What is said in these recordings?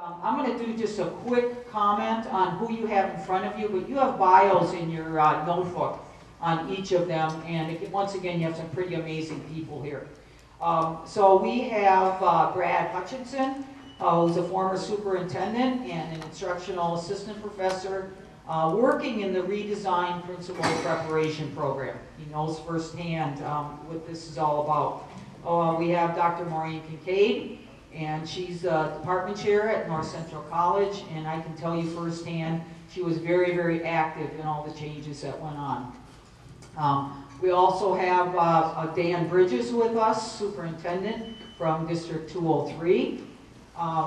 I'm going to do just a quick comment on who you have in front of you, but you have bios in your notebook on each of them, and once again, you have some pretty amazing people here. So we have Brad Hutchinson, who's a former superintendent and an instructional assistant professor working in the redesigned principal preparation program. He knows firsthand what this is all about. We have Dr. Maureen Kincaid, and she's the department chair at North Central College, and I can tell you firsthand, she was very, very active in all the changes that went on. We also have Dan Bridges with us, superintendent from District 203.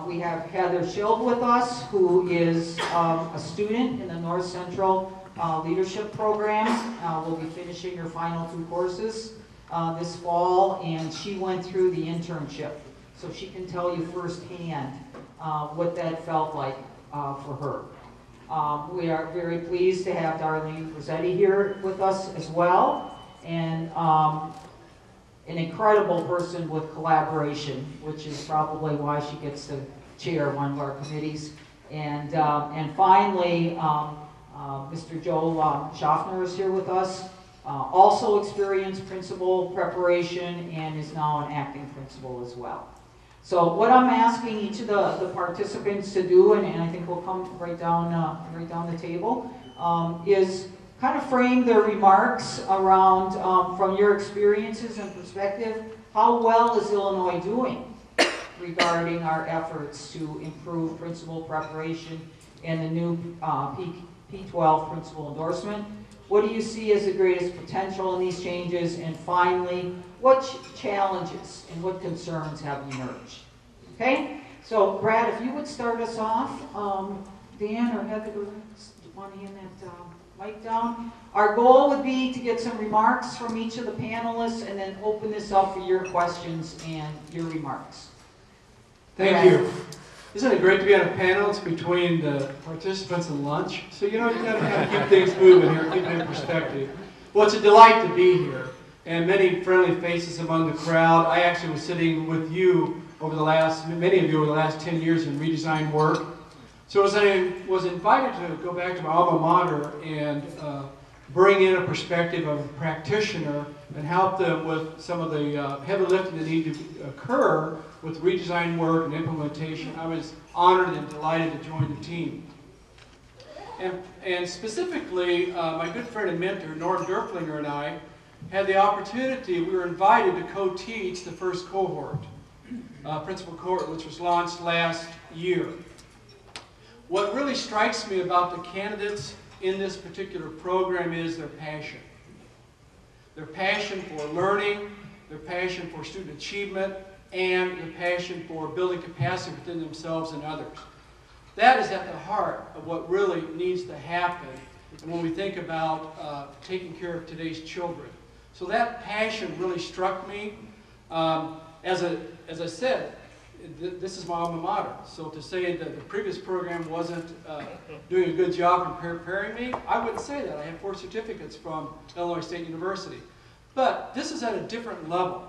We have Heather Schild with us, who is a student in the North Central Leadership Program. Will be finishing her final 2 courses this fall, and she went through the internship. So she can tell you firsthand what that felt like for her. We are very pleased to have Darlene Ruscitti here with us as well, and an incredible person with collaboration, which is probably why she gets to chair one of our committees. And finally, Mr. Joe Shoffner is here with us, also experienced principal preparation and is now an acting principal as well. So what I'm asking each of the participants to do, and I think we'll come right down the table, is kind of frame their remarks around, from your experiences and perspective, how well is Illinois doing regarding our efforts to improve principal preparation and the new P12 principal endorsement? What do you see as the greatest potential in these changes? And finally, what challenges and what concerns have emerged? Okay, so Brad, if you would start us off. Dan or Heather, do you want to hand that mic down? Our goal would be to get some remarks from each of the panelists and then open this up for your questions and your remarks. Thank you. Isn't it great to be on a panel? It's between the participants and lunch. So, you know, you got to kind of keep things moving here, keep it in perspective. Well, it's a delight to be here, and many friendly faces among the crowd. I actually was sitting with you over the last, many of you over the last 10 years in redesign work. So as I was invited to go back to my alma mater and bring in a perspective of a practitioner and help them with some of the heavy lifting that needed to occur with redesign work and implementation, I was honored and delighted to join the team. And specifically, my good friend and mentor, Norm Derflinger, and I had the opportunity, we were invited to co-teach the first cohort, principal cohort, which was launched last year. What really strikes me about the candidates in this particular program is their passion. Their passion for learning, their passion for student achievement, and their passion for building capacity within themselves and others. That is at the heart of what really needs to happen when we think about taking care of today's children. So that passion really struck me. As I said, this is my alma mater. So to say that the previous program wasn't doing a good job in preparing me, I wouldn't say that. I have 4 certificates from Illinois State University. But this is at a different level.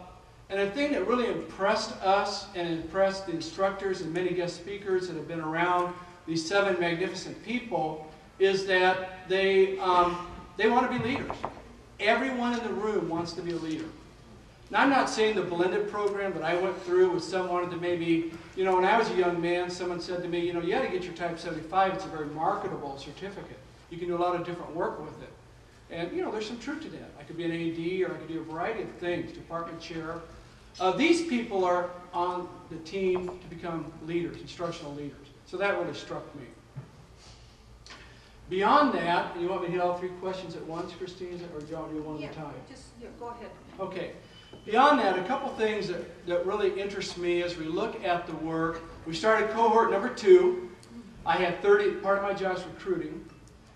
And the thing that really impressed us and impressed the instructors and many guest speakers that have been around these 7 magnificent people is that they want to be leaders. Everyone in the room wants to be a leader. Now, I'm not saying the blended program that I went through with someone that maybe, you know, when I was a young man, someone said to me, you know, you got to get your Type 75. It's a very marketable certificate. You can do a lot of different work with it. And, you know, there's some truth to that. I could be an AD or I could do a variety of things, department chair. These people are on the team to become leaders, instructional leaders. So that really struck me. Beyond that, you want me to hit all 3 questions at once, Kristine, or do you want to do one at a time? Yeah, go ahead. Okay. Beyond that, a couple things that really interest me as we look at the work. We started cohort number 2. I had 30, part of my job is recruiting.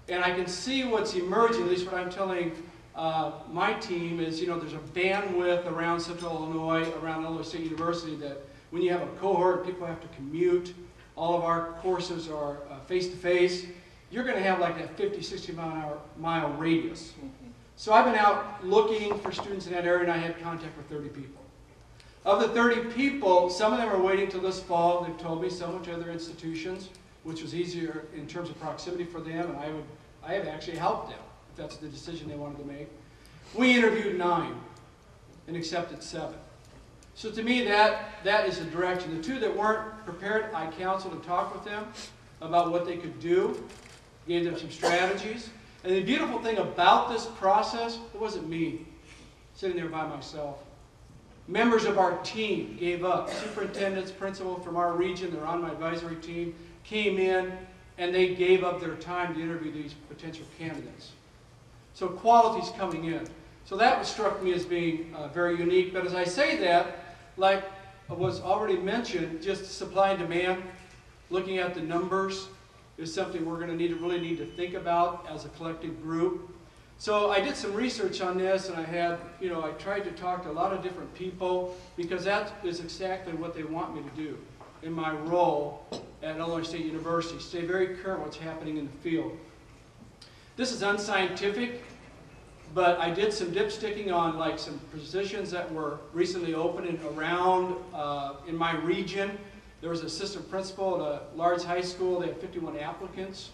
And I can see what's emerging, at least what I'm telling my team is, you know, there's a bandwidth around Central Illinois, around Illinois State University, that when you have a cohort, people have to commute. All of our courses are face-to-face. You're going to have like that 50, 60 mile radius. So I've been out looking for students in that area, and I had contact with 30 people. Of the 30 people, some of them are waiting till this fall. They've told me some went to other institutions, which was easier in terms of proximity for them, and I have actually helped them, if that's the decision they wanted to make. We interviewed 9 and accepted 7. So to me, that is the direction. The 2 that weren't prepared, I counseled and talked with them about what they could do, gave them some strategies. And the beautiful thing about this process, it wasn't me sitting there by myself. Members of our team gave up. Superintendents, principals from our region, they're on my advisory team, came in and they gave up their time to interview these potential candidates. So quality's coming in. So that struck me as being very unique. But as I say that, like was already mentioned, just supply and demand, looking at the numbers is something we're going to really need to think about as a collective group. So I did some research on this, and I tried to talk to a lot of different people, because that is exactly what they want me to do in my role at Illinois State University. Stay very current what's happening in the field. This is unscientific, but I did some dipsticking on like some positions that were recently opening around in my region. There was an assistant principal at a large high school. They had 51 applicants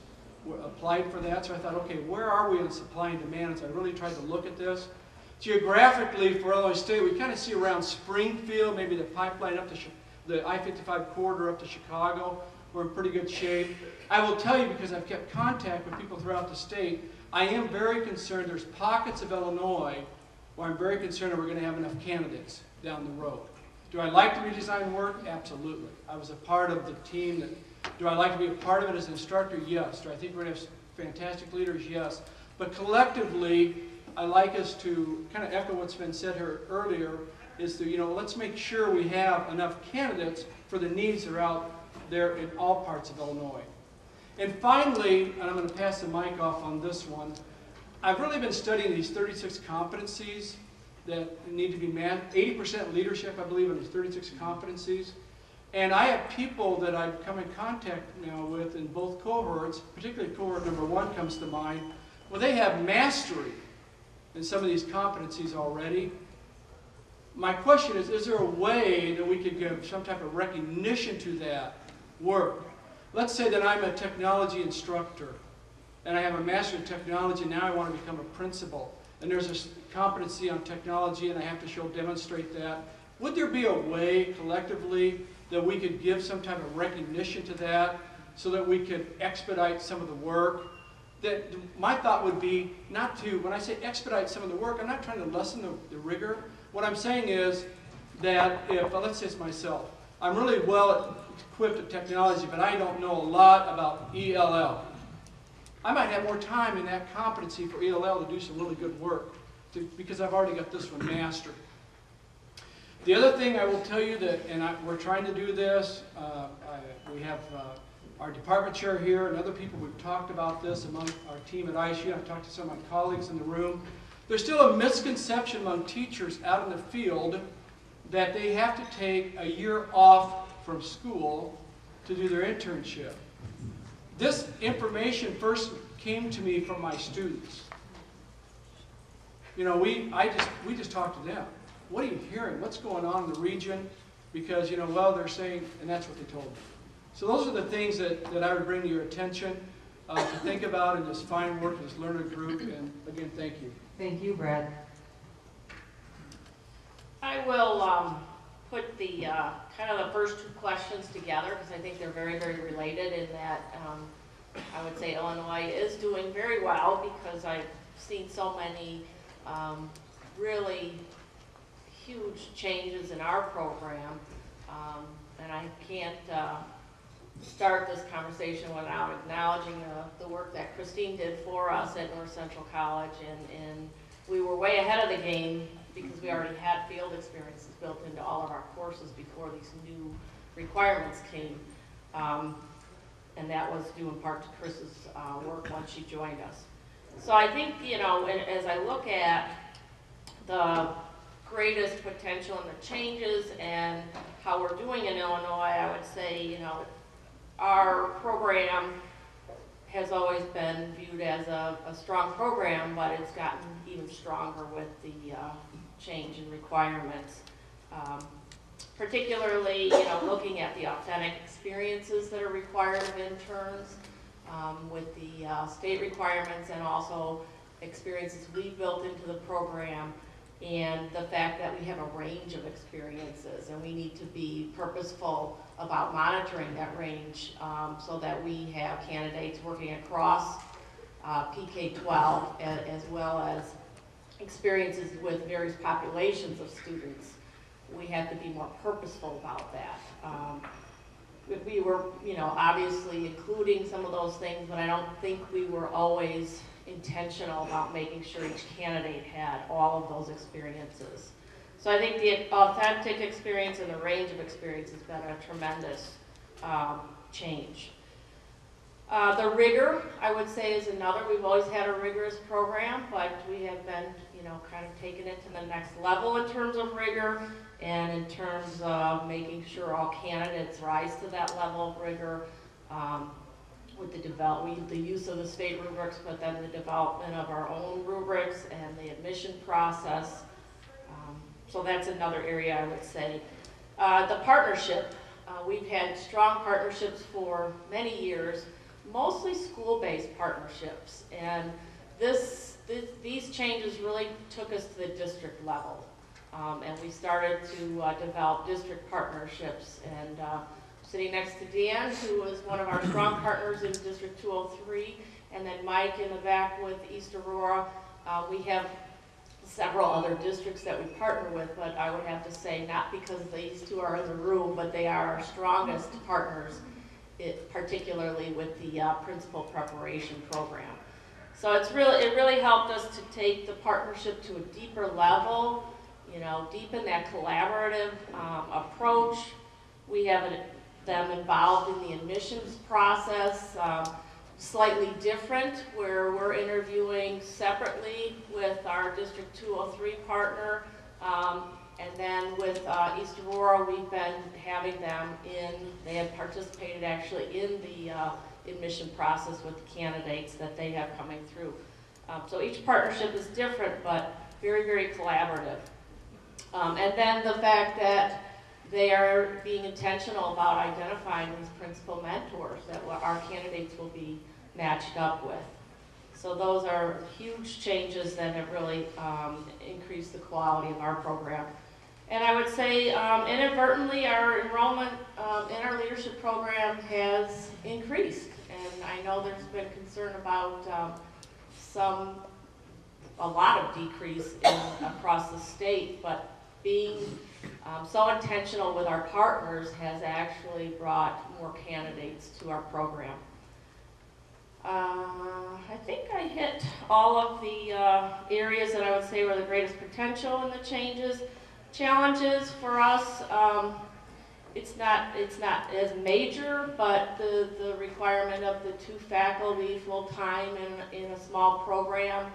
applied for that. So I thought, okay, where are we in supply and demand? So I really tried to look at this. Geographically, for Illinois State, we kind of see around Springfield, maybe the pipeline up to the I-55 corridor up to Chicago. We're in pretty good shape. I will tell you, because I've kept contact with people throughout the state, I am very concerned. There's pockets of Illinois where I'm very concerned that we're going to have enough candidates down the road. Do I like to redesign work? Absolutely. I was a part of the team that, do I like to be a part of it as an instructor? Yes. Do I think we're going to have fantastic leaders? Yes. But collectively, I like us to kind of echo what's been said here earlier, is to, let's make sure we have enough candidates for the needs that are out there in all parts of Illinois. And finally, and I'm going to pass the mic off on this one, I've really been studying these 36 competencies that need to be managed. 80% leadership, I believe, in these 36 competencies. And I have people that I've come in contact now with in both cohorts, particularly cohort number 1 comes to mind, where they have mastery in some of these competencies already. My question is there a way that we could give some type of recognition to that work? Let's say that I'm a technology instructor, and I have a master in technology, and now I want to become a principal. And there's a competency on technology, and I have to demonstrate that. Would there be a way, collectively, that we could give some type of recognition to that, so that we could expedite some of the work? That my thought would be not to, when I say expedite some of the work, I'm not trying to lessen the rigor. What I'm saying is that if, let's say it's myself, I'm really well equipped at technology, but I don't know a lot about ELL. I might have more time in that competency for ELL to do some really good work, because I've already got this one mastered. The other thing I will tell you that, and we're trying to do this, we have our department chair here and other people, we've talked about this among our team at ISU. I've talked to some of my colleagues in the room. There's still a misconception among teachers out in the field that they have to take a year off from school to do their internship. This information first came to me from my students. We just talked to them. What are you hearing? What's going on in the region? Because, they're saying, and that's what they told me. So those are the things that I would bring to your attention to think about in this fine work, this learner group. And again, thank you. Thank you, Brad. I will put the kind of the first 2 questions together, because I think they're very, very related in that I would say Illinois is doing very well, because I've seen so many really huge changes in our program, and I can't start this conversation without acknowledging the work that Kristine did for us at North Central College, and we were way ahead of the game because we already had field experiences built into all of our courses before these new requirements came, and that was due in part to Chris's work once she joined us. So I think, as I look at the greatest potential in the changes and how we're doing in Illinois, I would say, our program has always been viewed as a strong program, but it's gotten even stronger with the change in requirements. particularly, looking at the authentic experiences that are required of interns with the state requirements and also experiences we've built into the program, and the fact that we have a range of experiences and we need to be purposeful about monitoring that range so that we have candidates working across PK-12 as well as experiences with various populations of students. We have to be more purposeful about that. We were, obviously including some of those things, but I don't think we were always intentional about making sure each candidate had all of those experiences. So I think the authentic experience and the range of experience has been a tremendous change. The rigor, I would say, is another. We've always had a rigorous program, but we have been, kind of taking it to the next level in terms of rigor and in terms of making sure all candidates rise to that level of rigor with the use of the state rubrics, but then the development of our own rubrics and the admission process. So that's another area I would say. The partnership, we've had strong partnerships for many years, mostly school-based partnerships, and these changes really took us to the district level, and we started to develop district partnerships. And sitting next to Diane, who was one of our strong partners in District 203, and then Mike in the back with East Aurora, we have several other districts that we partner with, but I would have to say not because these two are in the room, but they are our strongest partners, particularly with the principal preparation program. So it really helped us to take the partnership to a deeper level, deepen that collaborative approach. We have them involved in the admissions process, slightly different, where we're interviewing separately with our District 203 partner, and then with East Aurora, we've been having them they have participated actually in the admission process with the candidates that they have coming through. So each partnership is different, but very, very collaborative. And then the fact that they are being intentional about identifying these principal mentors that our candidates will be matched up with. So those are huge changes that have really increased the quality of our program. And I would say inadvertently our enrollment in our leadership program has increased. And I know there's been concern about a lot of decrease across the state, but being so intentional with our partners has actually brought more candidates to our program. I think I hit all of the areas that I would say were the greatest potential in the changes. Challenges for us, it's not as major, but the requirement of the 2 faculty full-time in a small program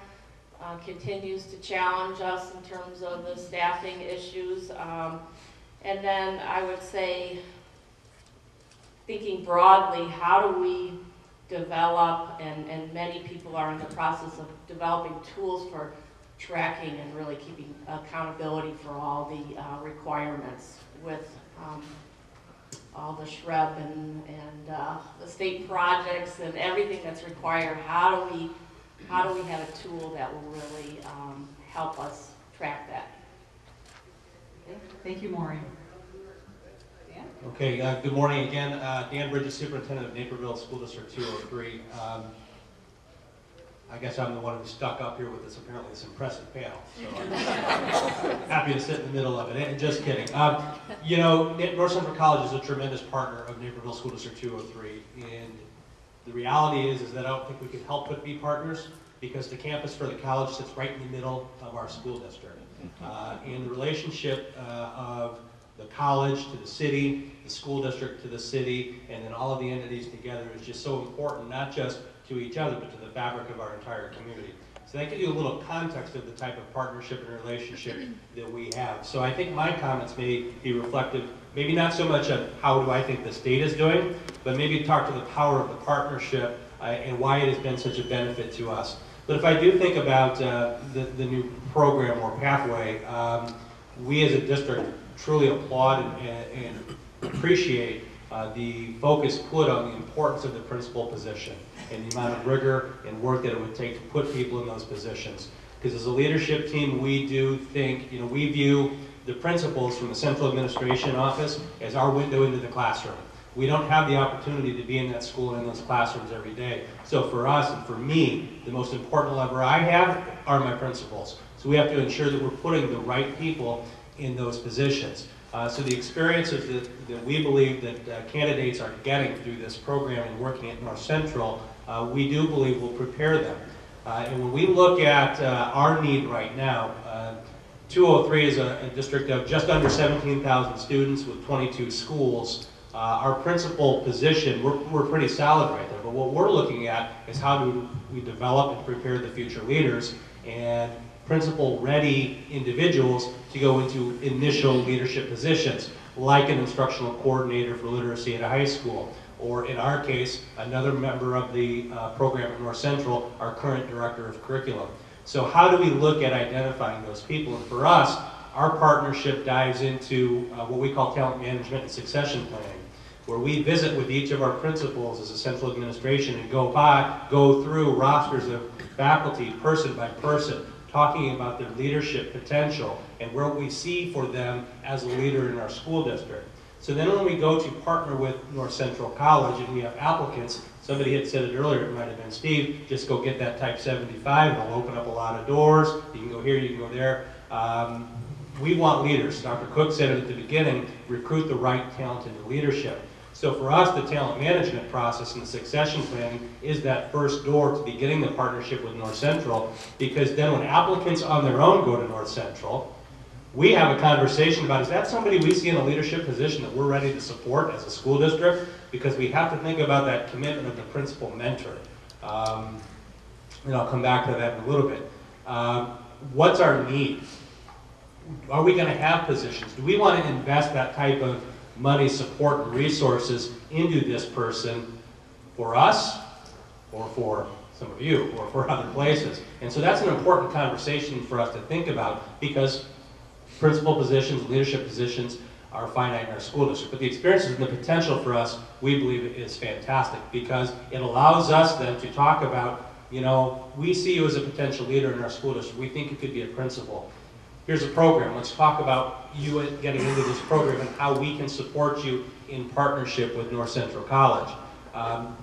continues to challenge us in terms of the staffing issues. And then I would say, thinking broadly, how do we develop, and many people are in the process of developing tools for tracking and really keeping accountability for all the requirements with all the SHREB and the state projects and everything that's required. How do we have a tool that will really help us track that? Okay. Thank you, Maureen. Dan? Okay, good morning again. Dan Bridges, Superintendent of Naperville School District 203. I guess I'm the one who's stuck up here with this impressive panel, so I'm happy to sit in the middle of it. Just kidding. North Central College is a tremendous partner of Naperville School District 203, and the reality is that I don't think we can help but be partners because the campus for the college sits right in the middle of our school district. And the relationship of the college to the city, the school district to the city, and then all of the entities together is just so important, not just to each other, but to the fabric of our entire community. So that gives you a little context of the type of partnership and relationship that we have. So I think my comments may be reflective, maybe not so much of how do I think the state is doing, but maybe talk to the power of the partnership and why it has been such a benefit to us. But if I do think about the new program or pathway, we as a district truly applaud and appreciate the focus put on the importance of the principal position and the amount of rigor and work that it would take to put people in those positions. Because as a leadership team, we do think, we view the principals from the central administration office as our window into the classroom. We don't have the opportunity to be in that school and in those classrooms every day. So for us and for me, the most important lever I have are my principals. So we have to ensure that we're putting the right people in those positions. So the experiences that we believe that candidates are getting through this program and working at North Central, we do believe will prepare them. And when we look at our need right now, 203 is a district of just under 17,000 students with 22 schools. Our principal position, we're pretty solid right there, but what we're looking at is how do we develop and prepare the future leaders and principal-ready individuals to go into initial leadership positions, like an instructional coordinator for literacy at a high school, or in our case, another member of the program at North Central, our current director of curriculum. So how do we look at identifying those people? And for us, our partnership dives into what we call talent management and succession planning, where we visit with each of our principals as a central administration and go through rosters of faculty, person by person, talking about their leadership potential and where we see for them as a leader in our school district. So then when we go to partner with North Central College and we have applicants, somebody had said it earlier, it might have been Steve, just go get that type 75, it'll open up a lot of doors, you can go here, you can go there. We want leaders. Dr. Koch said it at the beginning, recruit the right talent into leadership. So for us, the talent management process and the succession planning is that first door to beginning the partnership with North Central, because then when applicants on their own go to North Central, we have a conversation about, is that somebody we see in a leadership position that we're ready to support as a school district? Because we have to think about that commitment of the principal mentor. And I'll come back to that in a little bit. What's our need? Are we going to have positions? Do we want to invest that type of money, support, and resources into this person for us or for some of you or for other places? And so that's an important conversation for us to think about, because principal positions, leadership positions are finite in our school district. But the experiences and the potential for us, we believe, is fantastic, because it allows us then to talk about, we see you as a potential leader in our school district. We think you could be a principal. Here's a program. Let's talk about you getting into this program and how we can support you in partnership with North Central College. An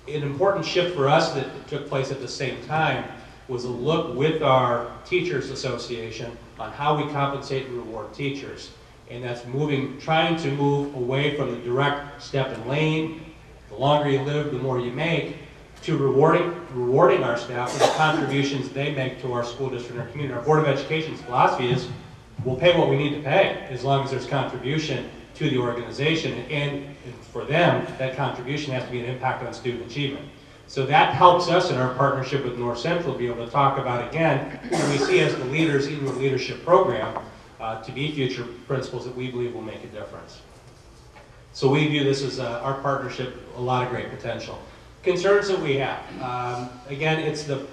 important shift for us that took place at the same time was a look with our Teachers Association on how we compensate and reward teachers. And that's trying to move away from the direct step and lane, the longer you live, the more you make, to rewarding our staff for the contributions they make to our school district and our community. Our Board of Education's philosophy is, we'll pay what we need to pay as long as there's contribution to the organization. And for them, that contribution has to be an impact on student achievement. So that helps us in our partnership with North Central to be able to talk about, again, who we see as the leaders in the leadership program to be future principals that we believe will make a difference. So we view this as our partnership, a lot of great potential. Concerns that we have. Again, it's the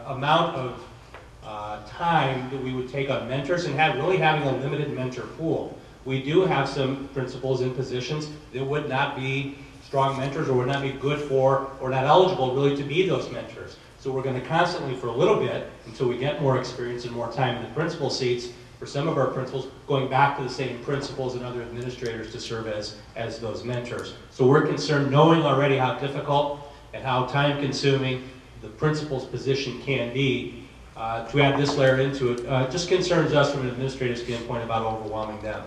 amount of time that we would take on mentors and really having a limited mentor pool. We do have some principals in positions that would not be strong mentors or would not be good for or not eligible really to be those mentors. So we're going to constantly, for a little bit, until we get more experience and more time in the principal seats, for some of our principals, going back to the same principals and other administrators to serve as those mentors. So we're concerned, knowing already how difficult and how time-consuming the principal's position can be, to add this layer into it, just concerns us from an administrative standpoint about overwhelming them.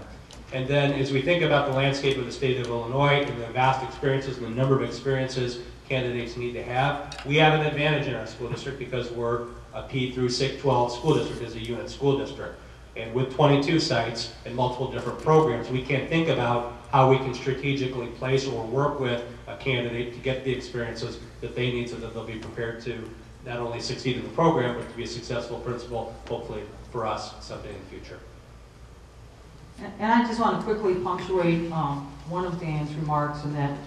And then as we think about the landscape of the state of Illinois and the vast experiences and the number of experiences candidates need to have, we have an advantage in our school district because we're a P through 12 school district as a unit school district. And with 22 sites and multiple different programs, we can think about how we can strategically place or work with a candidate to get the experiences that they need so that they'll be prepared to not only succeed in the program, but to be a successful principal, hopefully for us someday in the future. And I just want to quickly punctuate one of Dan's remarks in that,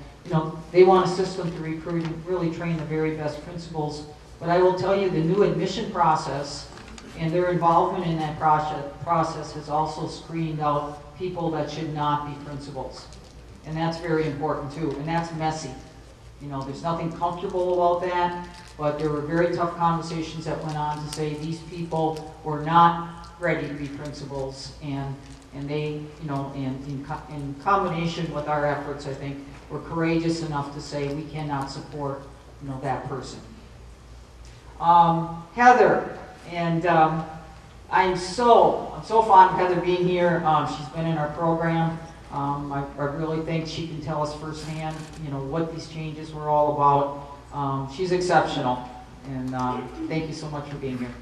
they want a system to recruit and really train the very best principals. But I will tell you, the new admission process and their involvement in that process has also screened out people that should not be principals. And that's very important too, and that's messy. You know, there's nothing comfortable about that, but there were very tough conversations that went on to say these people were not ready to be principals, and they, you know, and in combination with our efforts, I think, were courageous enough to say we cannot support, you know, that person. Heather, and I'm so fond of Heather being here. She's been in our program. I really think she can tell us firsthand, you know, what these changes were all about. She's exceptional, and thank you so much for being here.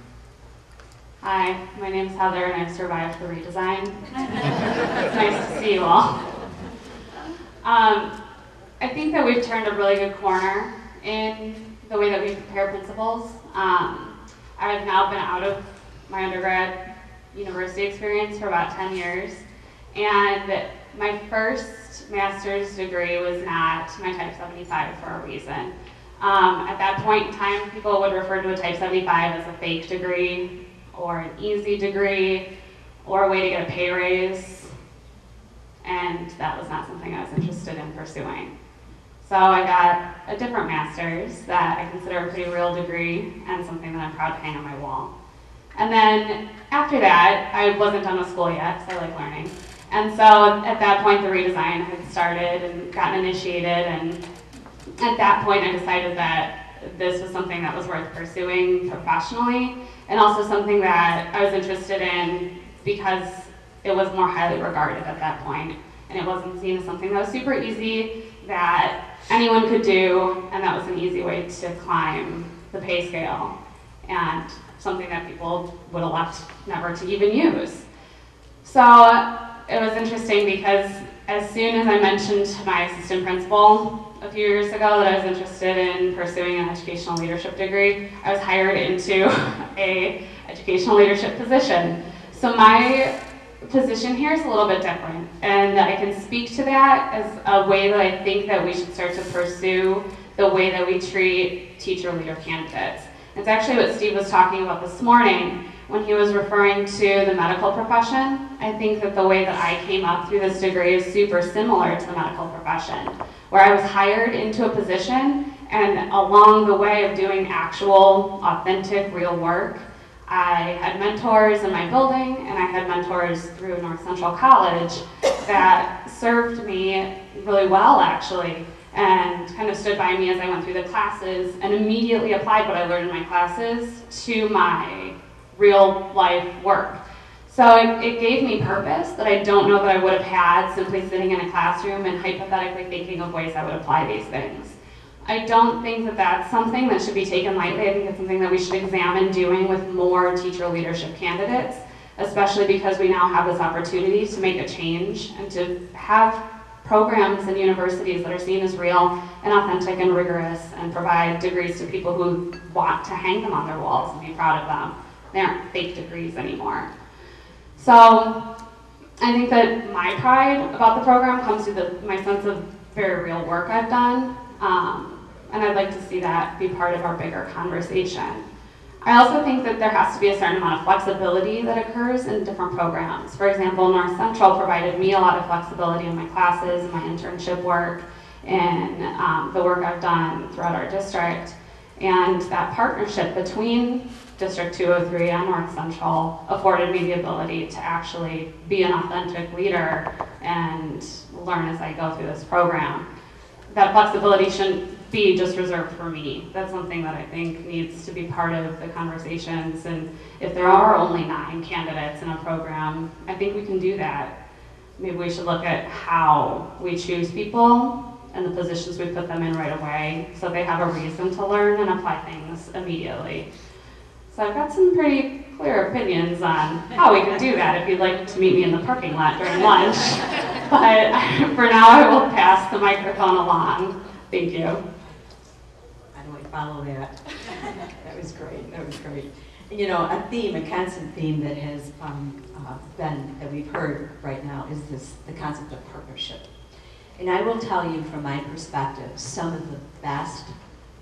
Hi, my name is Heather, and I've survived the redesign. It's nice to see you all. I think that we've turned a really good corner in the way that we prepare principals. I've now been out of my undergrad university experience for about 10 years, and my first master's degree was not my Type 75 for a reason. At that point in time, people would refer to a Type 75 as a fake degree, or an easy degree, or a way to get a pay raise, and that was not something I was interested in pursuing. So I got a different master's that I consider a pretty real degree and something that I'm proud to hang on my wall. And then after that, I wasn't done with school yet, because I like learning. And so at that point, the redesign had started and gotten initiated, and at that point, I decided that this was something that was worth pursuing professionally, and also something that I was interested in because it was more highly regarded at that point, and it wasn't seen as something that was super easy, that anyone could do, and that was an easy way to climb the pay scale, and something that people would elect never to even use. So it was interesting because as soon as I mentioned to my assistant principal a few years ago that I was interested in pursuing an educational leadership degree, I was hired into an educational leadership position. So my position here is a little bit different, and I can speak to that as a way that I think that we should start to pursue the way that we treat teacher leader candidates. It's actually what Steve was talking about this morning when he was referring to the medical profession. I think that the way that I came up through this degree is super similar to the medical profession, where I was hired into a position, and along the way of doing actual, authentic, real work, I had mentors in my building, and I had mentors through North Central College that served me really well, actually, and kind of stood by me as I went through the classes and immediately applied what I learned in my classes to my real life work. So it gave me purpose that I don't know that I would have had simply sitting in a classroom and hypothetically thinking of ways I would apply these things. I don't think that that's something that should be taken lightly. I think it's something that we should examine doing with more teacher leadership candidates, especially because we now have this opportunity to make a change and to have programs and universities that are seen as real and authentic and rigorous and provide degrees to people who want to hang them on their walls and be proud of them. They aren't fake degrees anymore. So I think that my pride about the program comes through my sense of very real work I've done, and I'd like to see that be part of our bigger conversation. I also think that there has to be a certain amount of flexibility that occurs in different programs. For example, North Central provided me a lot of flexibility in my classes and my internship work and the work I've done throughout our district. And that partnership between District 203 and North Central afforded me the ability to actually be an authentic leader and learn as I go through this program. That flexibility shouldn't be just reserved for me. That's something that I think needs to be part of the conversations, and if there are only 9 candidates in a program, I think we can do that. Maybe we should look at how we choose people and the positions we put them in right away so they have a reason to learn and apply things immediately. So I've got some pretty clear opinions on how we can do that if you'd like to meet me in the parking lot during lunch. But for now, I will pass the microphone along. Thank you. How do I follow that? That was great. That was great. You know, a theme, a constant theme that has that we've heard right now is the concept of partnership. And I will tell you from my perspective, some of the best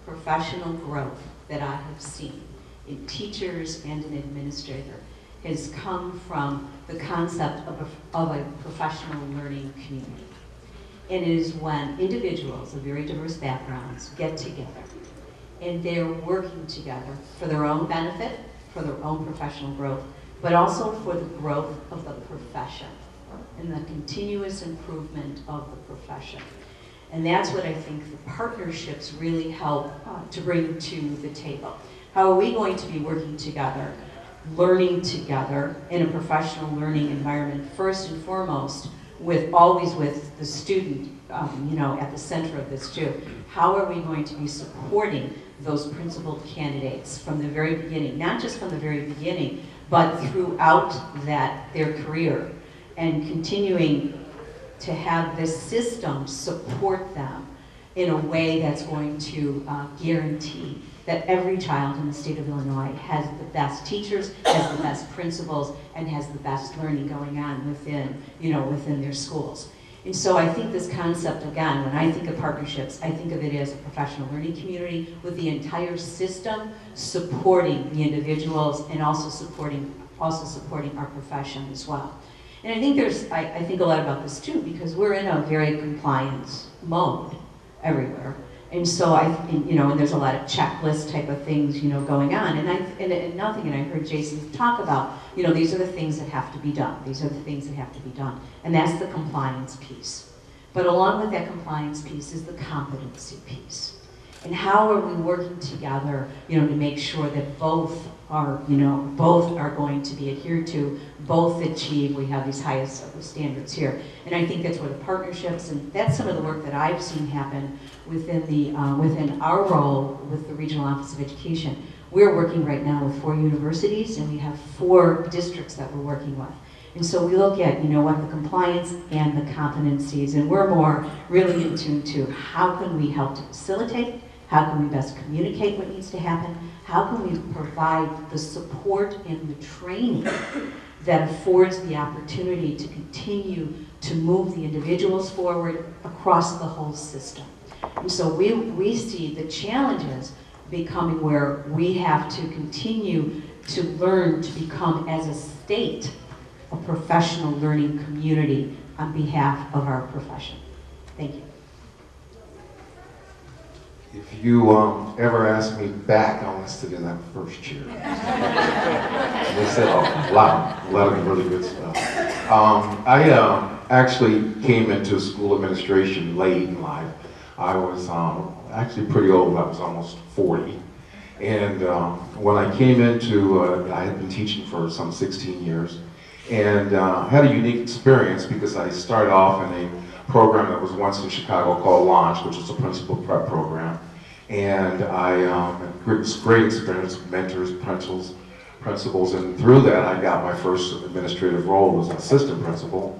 professional growth that I have seen in teachers and an administrator has come from the concept of a professional learning community. It is when individuals of very diverse backgrounds get together and they're working together for their own benefit, for their own professional growth, but also for the growth of the profession and the continuous improvement of the profession. And that's what I think the partnerships really help to bring to the table. How are we going to be working together, learning together in a professional learning environment, first and foremost, always with the student at the center of this too. How are we going to be supporting those principal candidates from the very beginning, not just from the very beginning, but throughout their career, and continuing to have this system support them in a way that's going to guarantee that every child in the state of Illinois has the best teachers, has the best principals, and has the best learning going on within their schools. And so I think this concept, again, when I think of partnerships, I think of it as a professional learning community with the entire system supporting the individuals and also supporting our profession as well. And I think I think a lot about this too, because we're in a very compliance mode everywhere. And so and there's a lot of checklist type of things, going on. And I heard Jason talk about, these are the things that have to be done. These are the things that have to be done. And that's the compliance piece. But along with that compliance piece is the competency piece. And how are we working together, to make sure that both are going to be adhered to, both achieve, we have these highest of the standards here. And I think that's where the partnerships, and that's some of the work that I've seen happen within our role with the Regional Office of Education. We're working right now with 4 universities, and we have 4 districts that we're working with. And so we look at, what the compliance and the competencies, and we're more really in tune to how can we help to facilitate, how can we best communicate what needs to happen, how can we provide the support and the training that affords the opportunity to continue to move the individuals forward across the whole system. And so we see the challenges becoming where we have to continue to learn to become, as a state, a professional learning community on behalf of our profession. Thank you. If you ever ask me back, I want to sit in that first chair. They said a lot of really good stuff. I actually came into school administration late in life. I was actually pretty old. I was almost 40. And when I came into, I had been teaching for some 16 years, and had a unique experience because I started off in a program that was once in Chicago called Launch, which is a principal prep program. And I had great experience with mentors, principals, and through that I got my first administrative role as an assistant principal.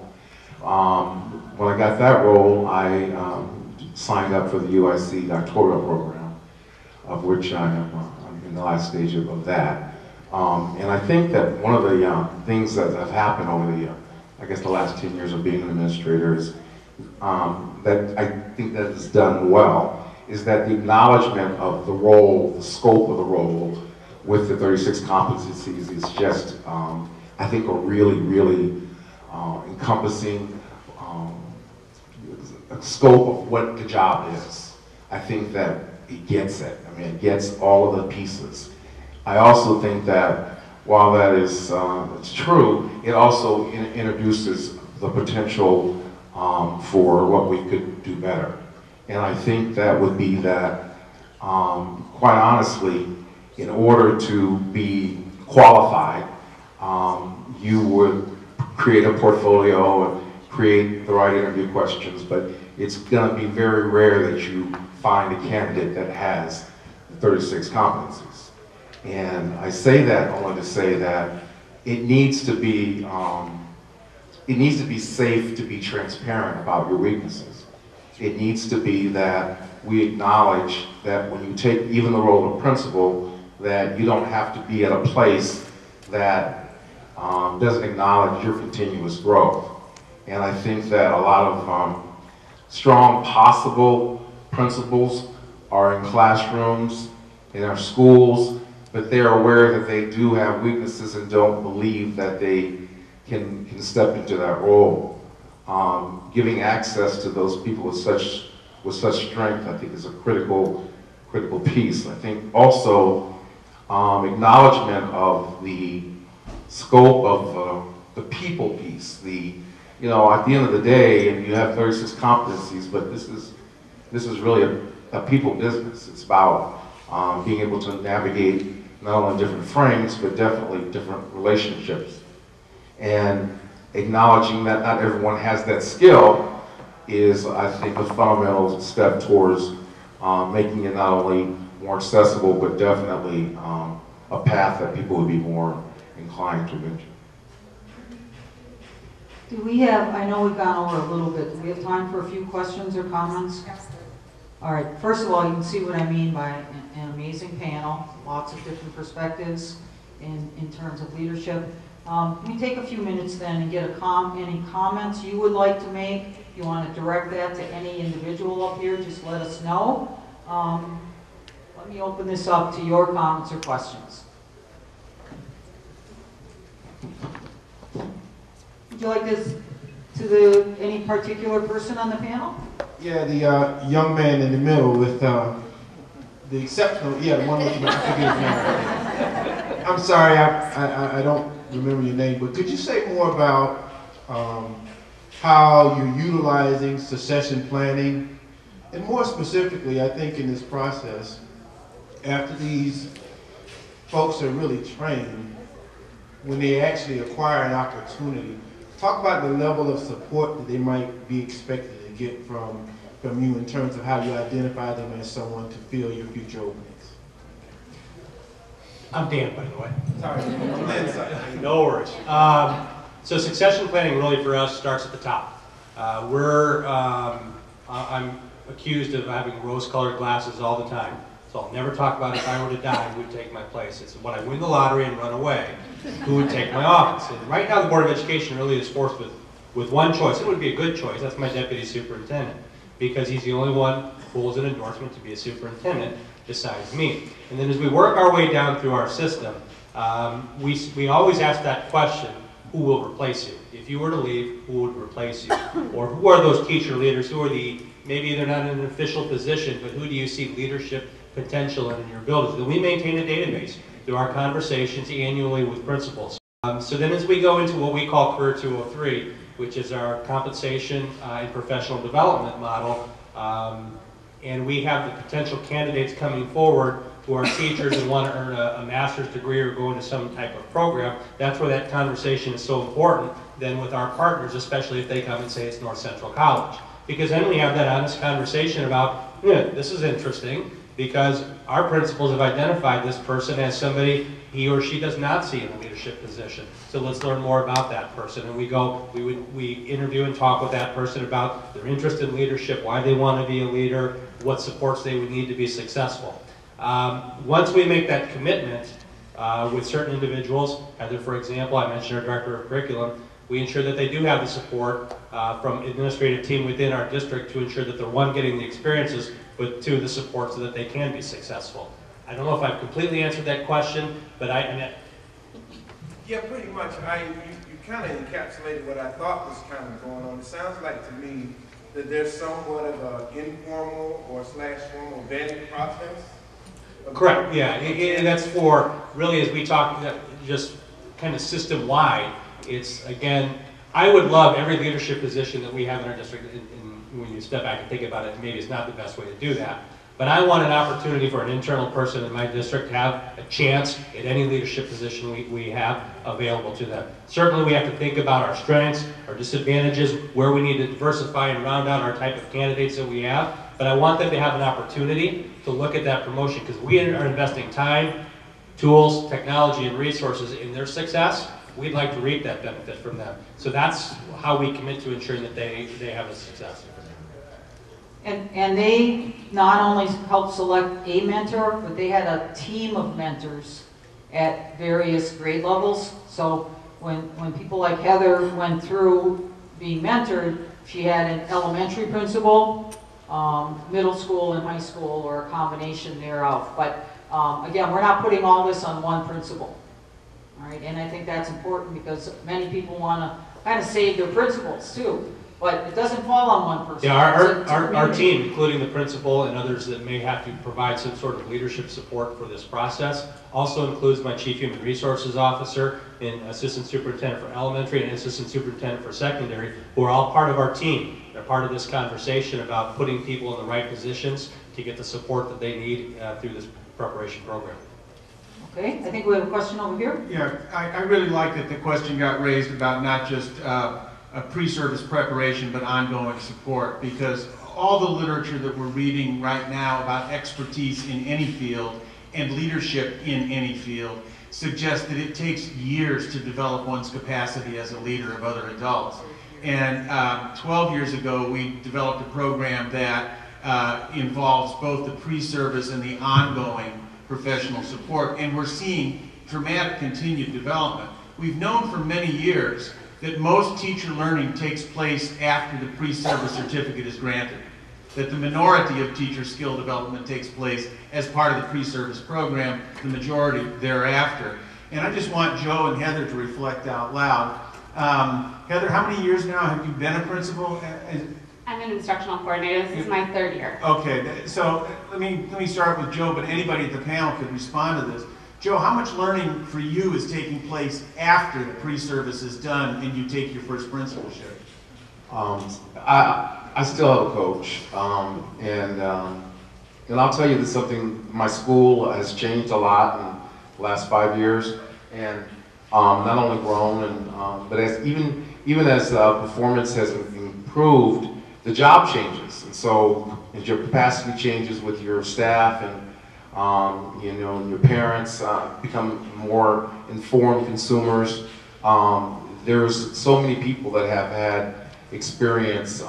When I got that role, I signed up for the UIC doctoral program, of which I'm in the last stage of that. And I think that one of the things that have happened over the last 10 years of being an administrator is that I think that is done well, is that the acknowledgement of the role, the scope of the role with the 36 competencies is just, I think, a really encompassing scope of what the job is. I think that it gets it. I mean, it gets all of the pieces. I also think that while that is it's true, it also introduces the potential for what we could do better. And I think that would be that, quite honestly, in order to be qualified, you would create a portfolio and create the right interview questions, but it's going to be very rare that you find a candidate that has 36 competencies. And I say that only to say that it needs to be safe to be transparent about your weaknesses. It needs to be that we acknowledge that when you take even the role of principal, that you don't have to be at a place that doesn't acknowledge your continuous growth. And I think that a lot of strong possible principals are in classrooms, in our schools, but they are aware that they do have weaknesses and don't believe that they can step into that role. Giving access to those people with such strength, I think, is a critical piece. I think also acknowledgement of the scope of the people piece. You know, at the end of the day, and you have 36 competencies, but this is really a people business. It's about being able to navigate not only different frames, but definitely different relationships. And acknowledging that not everyone has that skill is, I think, a fundamental step towards making it not only more accessible, but definitely a path that people would be more inclined to venture. Do we have, I know we've gone over a little bit, do we have time for a few questions or comments? All right, first of all, you can see what I mean by an amazing panel, lots of different perspectives in terms of leadership. Can we take a few minutes then and get any comments you would like to make? If you want to direct that to any individual up here, just let us know. Let me open this up to your comments or questions. Would you like this to any particular person on the panel? Yeah, the young man in the middle with the exceptional, the one with the name. I'm sorry, I don't remember your name, but could you say more about how you're utilizing succession planning? And more specifically, I think in this process, after these folks are really trained, when they actually acquire an opportunity, talk about the level of support that they might be expected to get from you in terms of how you identify them as someone to fill your future openings. I'm Dan, by the way. Sorry, Lynne, sorry. No worries. So succession planning really for us starts at the top. I'm accused of having rose-colored glasses all the time. So I'll never talk about if I were to die, who would take my place. It's when I win the lottery and run away, who would take my office. And right now the Board of Education really is forced with one choice. It would be a good choice. That's my deputy superintendent, because he's the only one who holds an endorsement to be a superintendent besides me. And then as we work our way down through our system, we always ask that question, who will replace you? If you were to leave, who would replace you? Or who are those teacher leaders? Who are maybe they're not in an official position, but who do you see leadership potential in your buildings? And we maintain a database through our conversations annually with principals. So then as we go into what we call Career 203, which is our compensation and professional development model, and we have the potential candidates coming forward who are teachers and want to earn a master's degree or go into some type of program. That's where that conversation is so important then with our partners, especially if they come and say it's North Central College. Because then we have that honest conversation about, yeah, this is interesting, because our principals have identified this person as somebody he or she does not see in a leadership position. So let's learn more about that person. And we interview and talk with that person about their interest in leadership, why they want to be a leader, what supports they would need to be successful. Once we make that commitment with certain individuals, Heather, for example, I mentioned our director of curriculum, we ensure that they do have the support from administrative team within our district to ensure that they're, one, getting the experiences, but two, the support so that they can be successful. I don't know if I've completely answered that question, but yeah, pretty much. You kind of encapsulated what I thought was kind of going on. It sounds like to me that there's somewhat of an informal or /formal vetting process. Correct, yeah, and that's for, really, as we talk, just kind of system-wide, it's, again, I would love every leadership position that we have in our district, and when you step back and think about it, maybe it's not the best way to do that, but I want an opportunity for an internal person in my district to have a chance at any leadership position we have available to them. Certainly we have to think about our strengths, our disadvantages, where we need to diversify and round out our type of candidates that we have, but I want them to have an opportunity to look at that promotion, because we are investing time, tools, technology, and resources in their success. We'd like to reap that benefit from them. So that's how we commit to ensuring that they have a success. And they not only helped select a mentor, but they had a team of mentors at various grade levels. So when people like Heather went through being mentored, she had an elementary principal, middle school and high school, or a combination thereof. But again, we're not putting all this on one principal. All right, and I think that's important because many people want to kind of save their principals too, but it doesn't fall on one person. Yeah, our team, including the principal and others that may have to provide some sort of leadership support for this process, also includes my Chief Human Resources Officer and Assistant Superintendent for Elementary and Assistant Superintendent for Secondary, who are all part of our team. They're part of this conversation about putting people in the right positions to get the support that they need through this preparation program. Okay, I think we have a question over here. Yeah, I really like that the question got raised about not just a pre-service preparation, but ongoing support, because all the literature that we're reading right now about expertise in any field and leadership in any field suggests that it takes years to develop one's capacity as a leader of other adults. And 12 years ago, we developed a program that involves both the pre-service and the ongoing professional support, and we're seeing dramatic continued development. We've known for many years that most teacher learning takes place after the pre-service certificate is granted, that the minority of teacher skill development takes place as part of the pre-service program, the majority thereafter. And I just want Joe and Heather to reflect out loud. Heather, how many years now have you been a principal? I'm an instructional coordinator. This is my 3rd year. Okay, so let me start with Joe, but anybody at the panel could respond to this. Joe, how much learning for you is taking place after the pre-service is done and you take your first principalship? I still have a coach, and I'll tell you that something. My school has changed a lot in the last 5 years, and not only grown, and but even as performance has improved, the job changes, and so as your capacity changes with your staff and you know, and your parents become more informed consumers. There's so many people that have had experience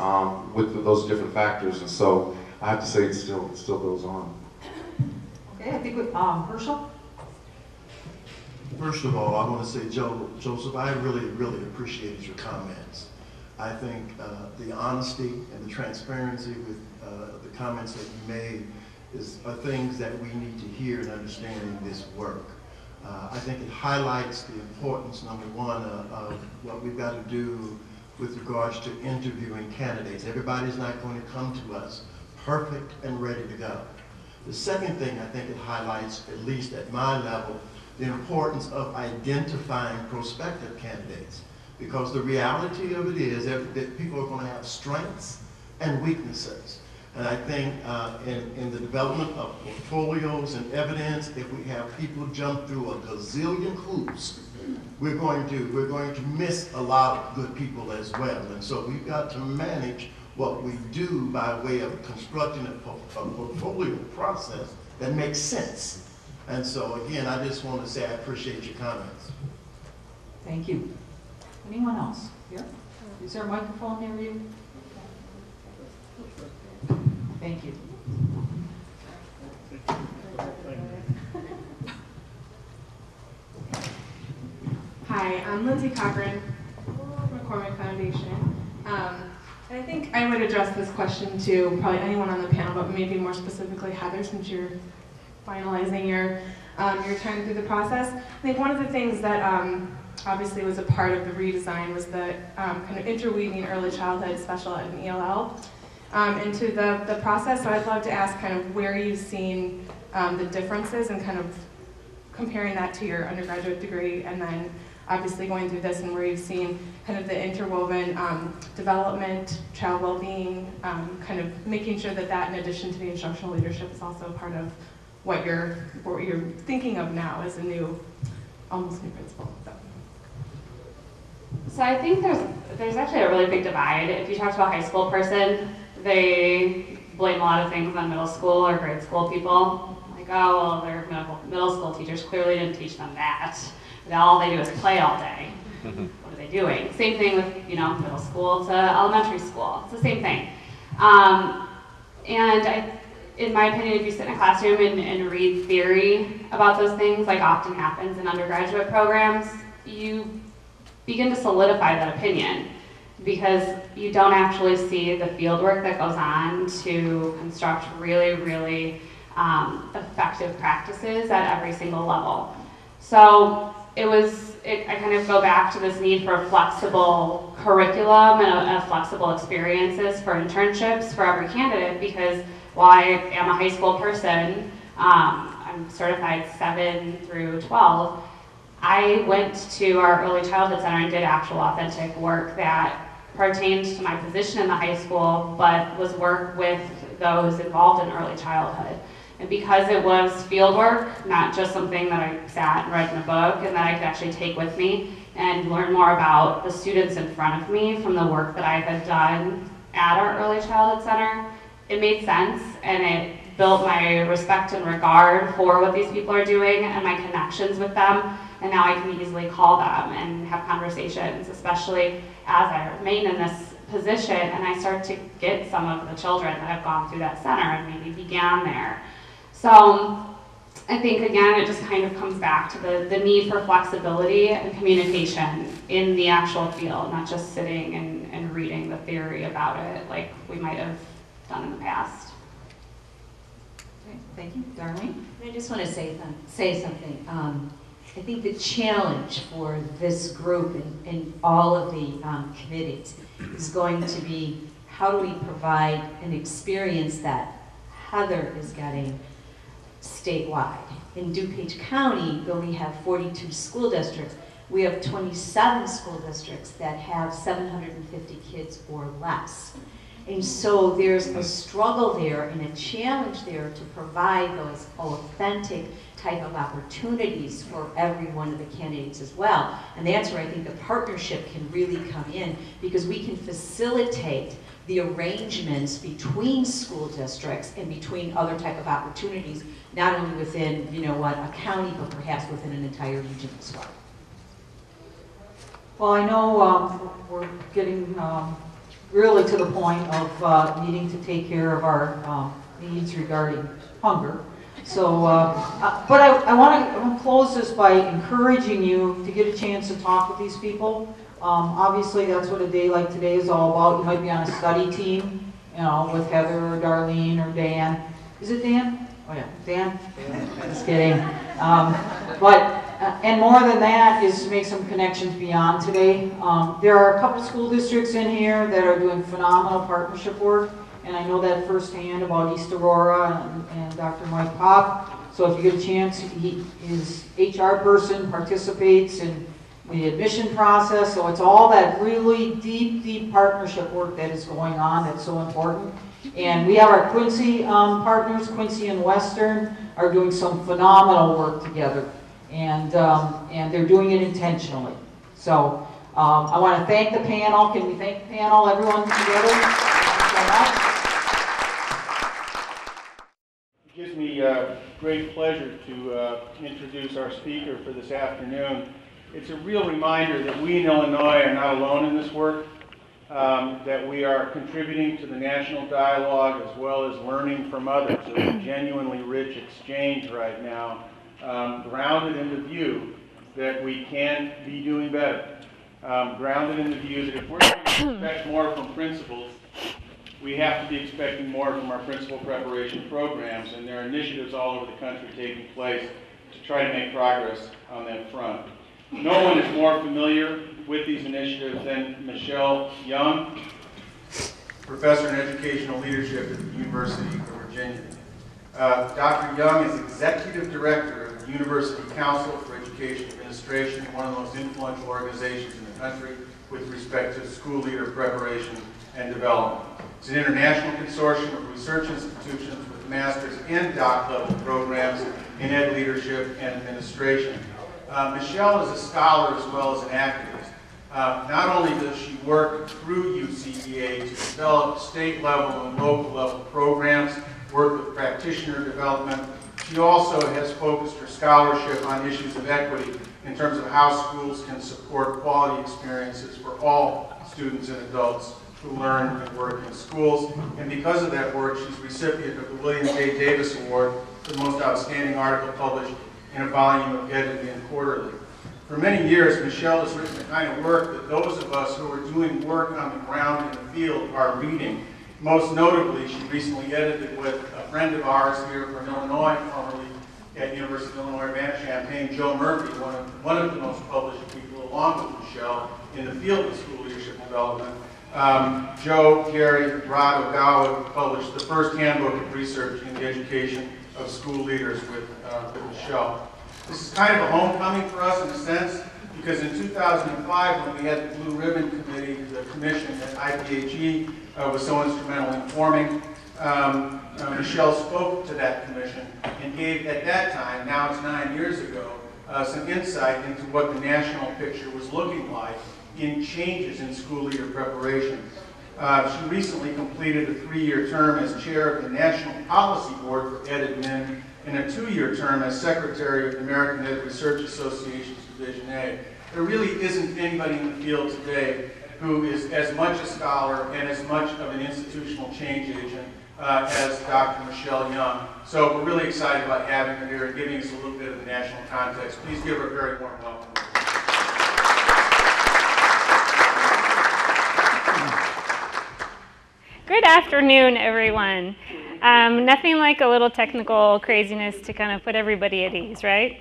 with those different factors, and so I have to say it still goes on. Okay, I think with Herschel. First of all, I want to say, Joseph, I really appreciated your comments. I think the honesty and the transparency with the comments that you made are things that we need to hear in understanding this work. I think it highlights the importance, number one, of what we've got to do with regards to interviewing candidates. Everybody's not going to come to us perfect and ready to go. The second thing I think it highlights, at least at my level, the importance of identifying prospective candidates. Because the reality of it is that people are going to have strengths and weaknesses. And I think in the development of portfolios and evidence, if we have people jump through a gazillion hoops, we're going to miss a lot of good people as well. And so we've got to manage what we do by way of constructing a portfolio process that makes sense. And so again, I just want to say I appreciate your comments. Thank you. Anyone else here? Is there a microphone near you? Thank you. Hi, I'm Lindsay Cochran, McCormick Foundation. And I think I would address this question to probably anyone on the panel, but maybe more specifically Heather, since you're finalizing your time through the process. I think one of the things that obviously was a part of the redesign was the kind of interweaving early childhood, special ed, and ELL into the process. So I'd love to ask kind of where you've seen the differences and kind of comparing that to your undergraduate degree, and then obviously going through this and where you've seen kind of the interwoven development, child well-being, kind of making sure that in addition to the instructional leadership is also part of what you're thinking of now as a almost new principal. So I think there's actually a really big divide. If you talk to a high school person, they blame a lot of things on middle school or grade school people. Like, oh, well, their middle school teachers clearly didn't teach them that. All they do is play all day. What are they doing? Same thing with, middle school to elementary school. It's the same thing. In my opinion, if you sit in a classroom and read theory about those things, like often happens in undergraduate programs, you begin to solidify that opinion because you don't actually see the field work that goes on to construct really, really effective practices at every single level. So I kind of go back to this need for a flexible curriculum and flexible experiences for internships for every candidate, because while I am a high school person, I'm certified 7 through 12, I went to our early childhood center and did actual authentic work that pertained to my position in the high school, but was work with those involved in early childhood. And because it was field work, not just something that I sat and read in a book and that I could actually take with me and learn more about the students in front of me from the work that I had done at our early childhood center, it made sense, and it built my respect and regard for what these people are doing and my connections with them. And now I can easily call them and have conversations, especially as I remain in this position and I start to get some of the children that have gone through that center and maybe began there. So I think, again, it just kind of comes back to the need for flexibility and communication in the actual field, not just sitting and reading the theory about it like we might have done in the past. Okay, thank you. Darlene? I just want to say something. I think the challenge for this group and all of the committees is going to be, how do we provide an experience that Heather is getting statewide? In DuPage County, though we have 42 school districts, we have 27 school districts that have 750 kids or less. And so there's a struggle there and a challenge there to provide those authentic type of opportunities for every one of the candidates as well. And that's where I think the partnership can really come in, because we can facilitate the arrangements between school districts and between other type of opportunities, not only within, a county, but perhaps within an entire region as well. Well, I know we're getting really to the point of needing to take care of our needs regarding hunger. So, but I want to close this by encouraging you to get a chance to talk with these people. Obviously, that's what a day like today is all about. You might be on a study team, with Heather or Darlene or Dan. Is it Dan? Oh yeah, Dan? Just kidding. And more than that is to make some connections beyond today. There are a couple school districts in here that are doing phenomenal partnership work, and I know that firsthand about East Aurora and Dr. Mike Pop. So if you get a chance, his HR person participates in the admission process, so it's all that really deep partnership work that is going on that's so important. And we have our Quincy partners, Quincy and Western, are doing some phenomenal work together. And they're doing it intentionally. So I want to thank the panel. Can we thank the panel, everyone together? It gives me great pleasure to introduce our speaker for this afternoon. It's a real reminder that we in Illinois are not alone in this work, that we are contributing to the national dialogue as well as learning from others. It's a genuinely rich exchange right now. Grounded in the view that we can be doing better. Grounded in the view that if we're going to expect more from principals, we have to be expecting more from our principal preparation programs, and there are initiatives all over the country taking place to try to make progress on that front. No one is more familiar with these initiatives than Michelle Young, Professor in Educational Leadership at the University of Virginia. Dr. Young is Executive Director of the University Council for Education Administration, one of the most influential organizations in the country with respect to school leader preparation and development. It's an international consortium of research institutions with master's and doc level programs in ed leadership and administration. Michelle is a scholar as well as an activist. Not only does she work through UCEA to develop state level and local level programs, work with practitioner development, she also has focused her scholarship on issues of equity in terms of how schools can support quality experiences for all students and adults who learn and work in schools. And because of that work, she's recipient of the William J. Davis Award for the most outstanding article published in a volume of Edited Quarterly. For many years, Michelle has written the kind of work that those of us who are doing work on the ground in the field are reading. Most notably, she recently edited with a friend of ours here from Illinois, formerly at University of Illinois Urbana-Champaign, Joe Murphy, one of the most published people, along with Michelle, in the field of school leadership development. Joe, Gary, Rod Ogawa published the first handbook of research in the education of school leaders with Michelle. This is kind of a homecoming for us in a sense, because in 2005, when we had the Blue Ribbon Committee, the commission that IPHE was so instrumental in forming, Michelle spoke to that commission and gave, at that time, now it's 9 years ago, some insight into what the national picture was looking like in changes in school leader preparation. She recently completed a 3-year term as chair of the National Policy Board for Ed Admin and a 2-year term as secretary of the American Ed Research Association's Division A. There really isn't anybody in the field today who is as much a scholar and as much of an institutional change agent as Dr. Michelle Young. So we're really excited about having her here and giving us a little bit of the national context. Please give her a very warm welcome. Good afternoon, everyone. Nothing like a little technical craziness to kind of put everybody at ease, right?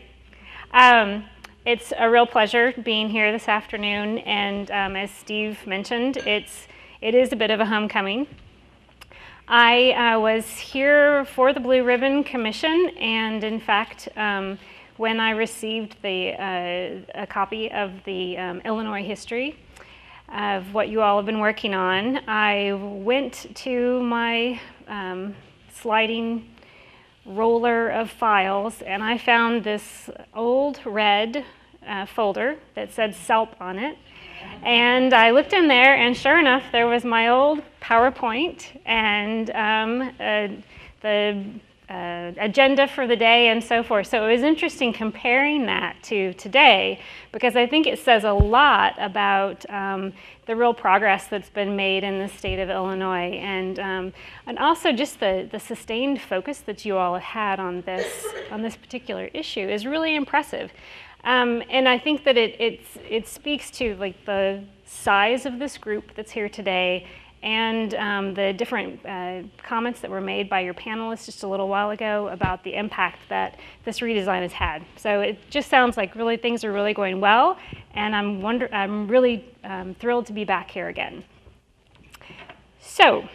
It's a real pleasure being here this afternoon, and as Steve mentioned, it is a bit of a homecoming. I was here for the Blue Ribbon Commission, and in fact, when I received a copy of the Illinois history of what you all have been working on, I went to my sliding roller of files, and I found this old red folder that said SELP on it. And I looked in there, and sure enough, there was my old PowerPoint and the agenda for the day and so forth. So it was interesting comparing that to today, because I think it says a lot about the real progress that's been made in the state of Illinois, and also just the sustained focus that you all have had on this particular issue is really impressive. And I think that it speaks to like the size of this group that's here today, and the different comments that were made by your panelists just a little while ago about the impact that this redesign has had. So it just sounds like really things are really going well, and I'm really thrilled to be back here again. So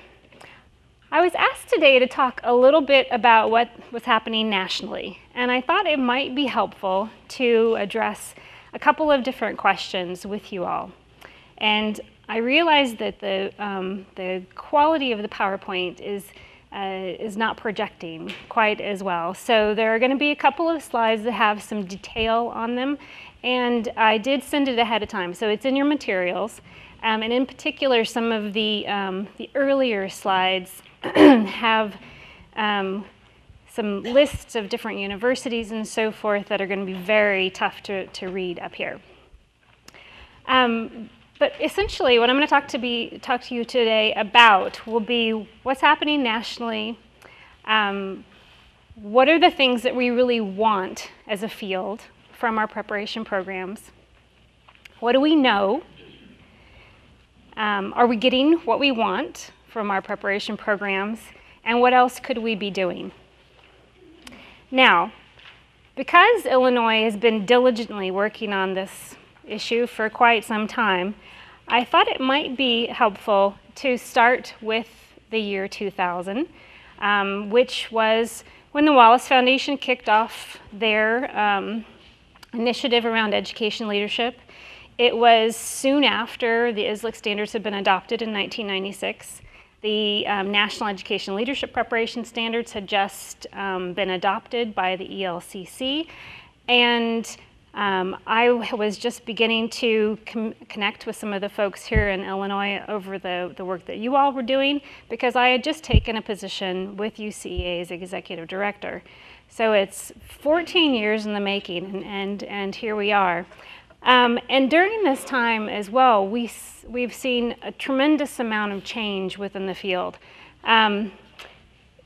I was asked today to talk a little bit about what was happening nationally, and I thought it might be helpful to address a couple of different questions with you all. And I realized that the quality of the PowerPoint is not projecting quite as well. So there are going to be a couple of slides that have some detail on them, and I did send it ahead of time, so it's in your materials. And in particular, some of the earlier slides have some lists of different universities and so forth that are going to be very tough to read up here. But essentially, what I'm going to talk to you today about will be what's happening nationally, what are the things that we really want as a field from our preparation programs, what do we know, are we getting what we want from our preparation programs, and what else could we be doing? Now, because Illinois has been diligently working on this issue for quite some time, I thought it might be helpful to start with the year 2000, which was when the Wallace Foundation kicked off their initiative around education leadership. It was soon after the Islac standards had been adopted in 1996. The National Education Leadership Preparation Standards had just been adopted by the ELCC, and I was just beginning to connect with some of the folks here in Illinois over the work that you all were doing, because I had just taken a position with UCEA as executive director. So it's 14 years in the making, and here we are. And during this time as well, we've seen a tremendous amount of change within the field.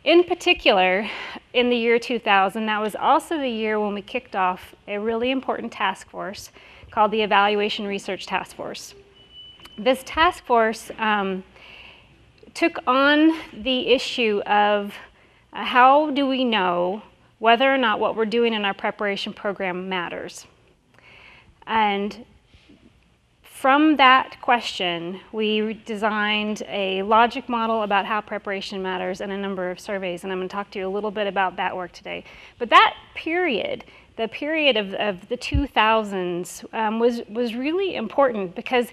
In particular, in the year 2000, that was also the year when we kicked off a really important task force called the Evaluation Research Task Force. This task force took on the issue of how do we know whether or not what we're doing in our preparation program matters. And from that question, we designed a logic model about how preparation matters and a number of surveys, and I'm going to talk to you a little bit about that work today. But that period, the period of the 2000s, was really important because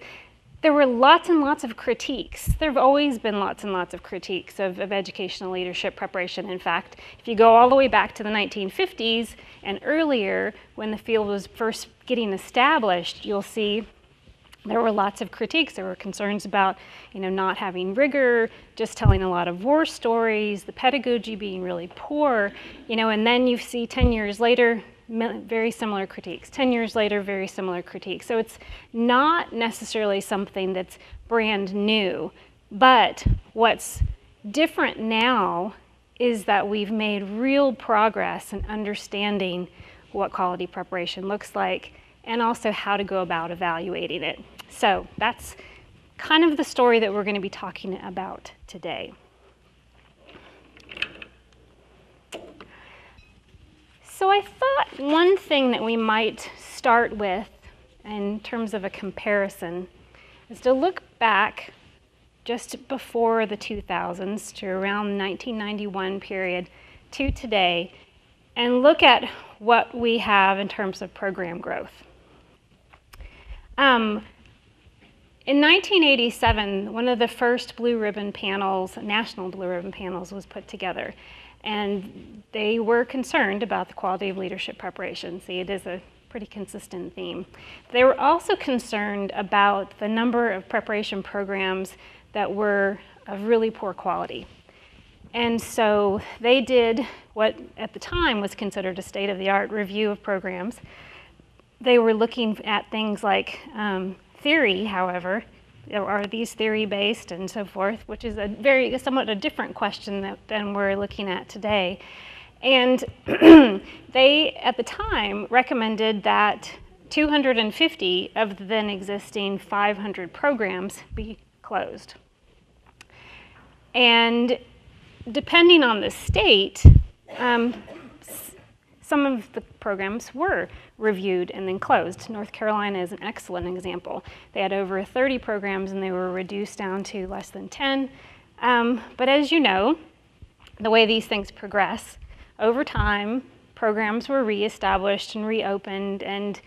there were lots and lots of critiques. There have always been lots and lots of critiques of educational leadership preparation. In fact, if you go all the way back to the 1950s and earlier, when the field was first getting established, you'll see there were lots of critiques. There were concerns about, not having rigor, just telling a lot of war stories, the pedagogy being really poor, and then you see 10 years later, very similar critiques. 10 years later, very similar critiques. So it's not necessarily something that's brand new, but what's different now is that we've made real progress in understanding what quality preparation looks like and also how to go about evaluating it. So that's kind of the story that we're going to be talking about today. So I thought one thing that we might start with in terms of a comparison is to look back just before the 2000s to around the 1991 period to today and look at what we have in terms of program growth. In 1987, one of the first blue ribbon panels, national blue ribbon panels, was put together. And they were concerned about the quality of leadership preparation. See, it is a pretty consistent theme. They were also concerned about the number of preparation programs that were of really poor quality. And so they did what at the time was considered a state-of-the-art review of programs. They were looking at things like theory, however, are these theory-based and so forth, which is somewhat a different question than we're looking at today. And they, at the time, recommended that 250 of the then existing 500 programs be closed. And depending on the state, some of the programs were reviewed and then closed. North Carolina is an excellent example. They had over 30 programs and they were reduced down to less than 10. But as you know, the way these things progress, over time, programs were reestablished and reopened, and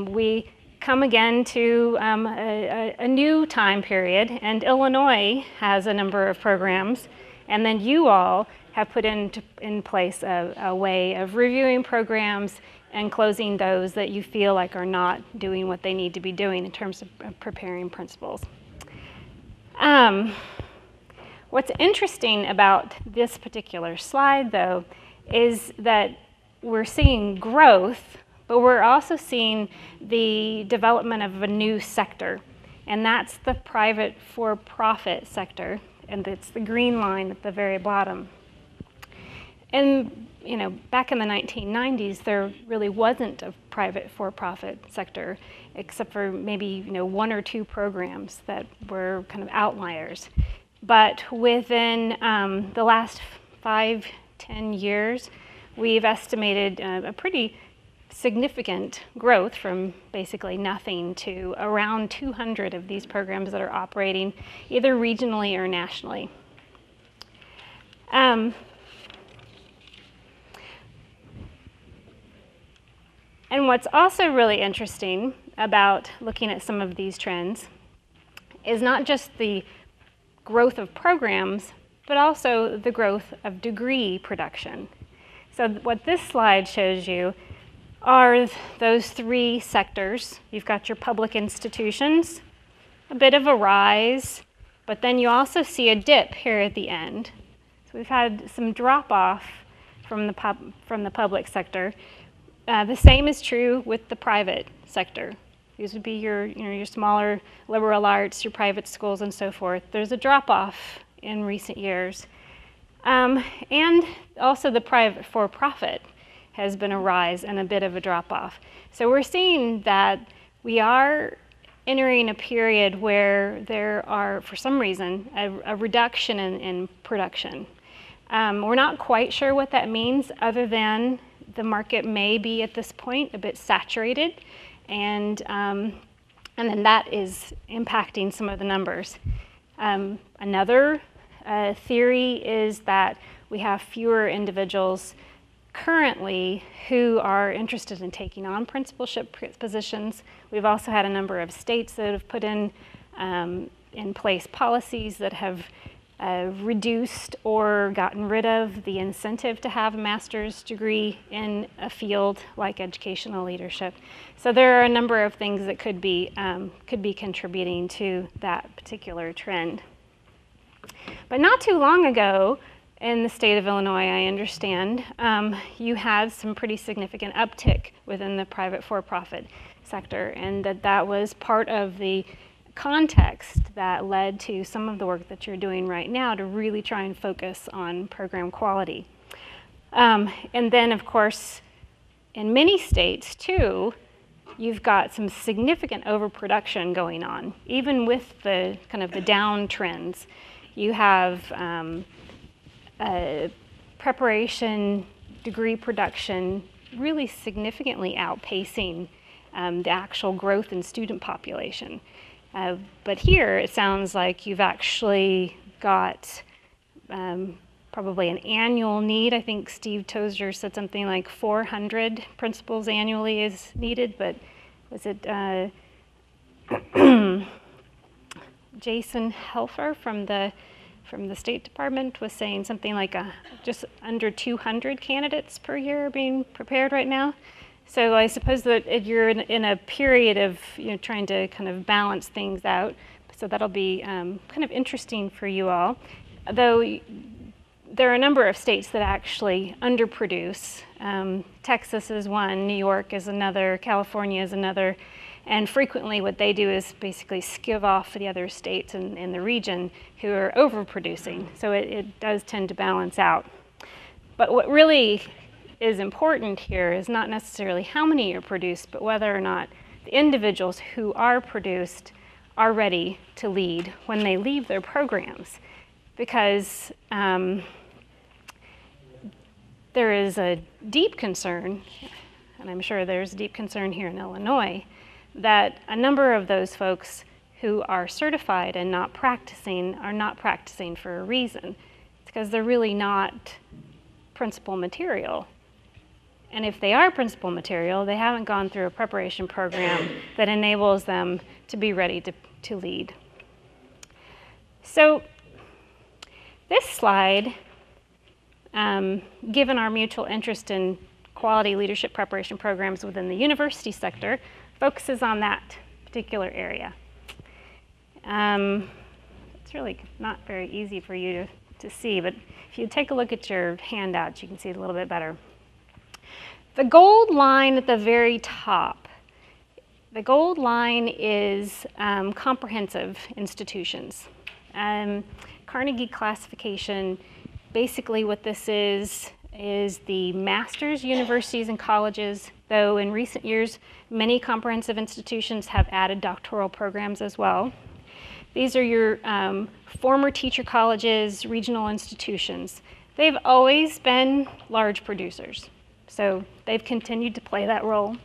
we come again to a new time period, and Illinois has a number of programs, and then you all have put in place a way of reviewing programs and closing those that you feel like are not doing what they need to be doing in terms of preparing principals. What's interesting about this particular slide, though, is that we're seeing growth, but we're also seeing the development of a new sector, and that's the private for-profit sector, and it's the green line at the very bottom. And back in the 1990s, there really wasn't a private for-profit sector, except for maybe one or two programs that were kind of outliers. But within the last 5-10 years, we've estimated a pretty significant growth from basically nothing to around 200 of these programs that are operating either regionally or nationally. And what's also really interesting about looking at some of these trends is not just the growth of programs, but also the growth of degree production. So what this slide shows you are those three sectors. You've got your public institutions, a bit of a rise, but then you also see a dip here at the end. So we've had some drop off from the public sector. The same is true with the private sector. These would be your smaller liberal arts, your private schools, and so forth. There's a drop-off in recent years. And also the private for-profit has been a rise and a bit of a drop-off. So we're seeing that we are entering a period where there are, for some reason, a reduction in production. We're not quite sure what that means, other than the market may be at this point a bit saturated, and then that is impacting some of the numbers. Another theory is that we have fewer individuals currently who are interested in taking on principalship positions. We've also had a number of states that have put in place policies that have reduced or gotten rid of the incentive to have a master's degree in a field like educational leadership. So there are a number of things that could be contributing to that particular trend. But not too long ago, in the state of Illinois, I understand, you had some pretty significant uptick within the private for-profit sector, and that was part of the context that led to some of the work that you're doing right now to really try and focus on program quality. And then, of course, in many states, too, you've got some significant overproduction going on. Even with the kind of the downtrends, you have preparation degree production really significantly outpacing the actual growth in student population. But here it sounds like you've actually got probably an annual need. I think Steve Tozer said something like 400 principals annually is needed, but was it Jason Helfer from the State Department was saying something like just under 200 candidates per year are being prepared right now. So I suppose that you're in a period of trying to kind of balance things out. So that'll be kind of interesting for you all. Though there are a number of states that actually underproduce. Texas is one, New York is another, California is another. And frequently what they do is basically skive off the other states in the region who are overproducing. So it does tend to balance out. But what really is important here is not necessarily how many are produced, but whether or not the individuals who are produced are ready to lead when they leave their programs. Because there is a deep concern, and I'm sure there's a deep concern here in Illinois, that a number of those folks who are certified and not practicing are not practicing for a reason. It's because they're really not principal material. And if they are principal material, they haven't gone through a preparation program that enables them to be ready to lead. So this slide, given our mutual interest in quality leadership preparation programs within the university sector, focuses on that particular area. It's really not very easy for you to see, but if you take a look at your handouts, you can see it a little bit better. The gold line at the very top, the gold line is comprehensive institutions. Carnegie classification, basically what this is the master's universities and colleges, though in recent years, many comprehensive institutions have added doctoral programs as well. These are your former teacher colleges, regional institutions. They've always been large producers, so they've continued to play that role.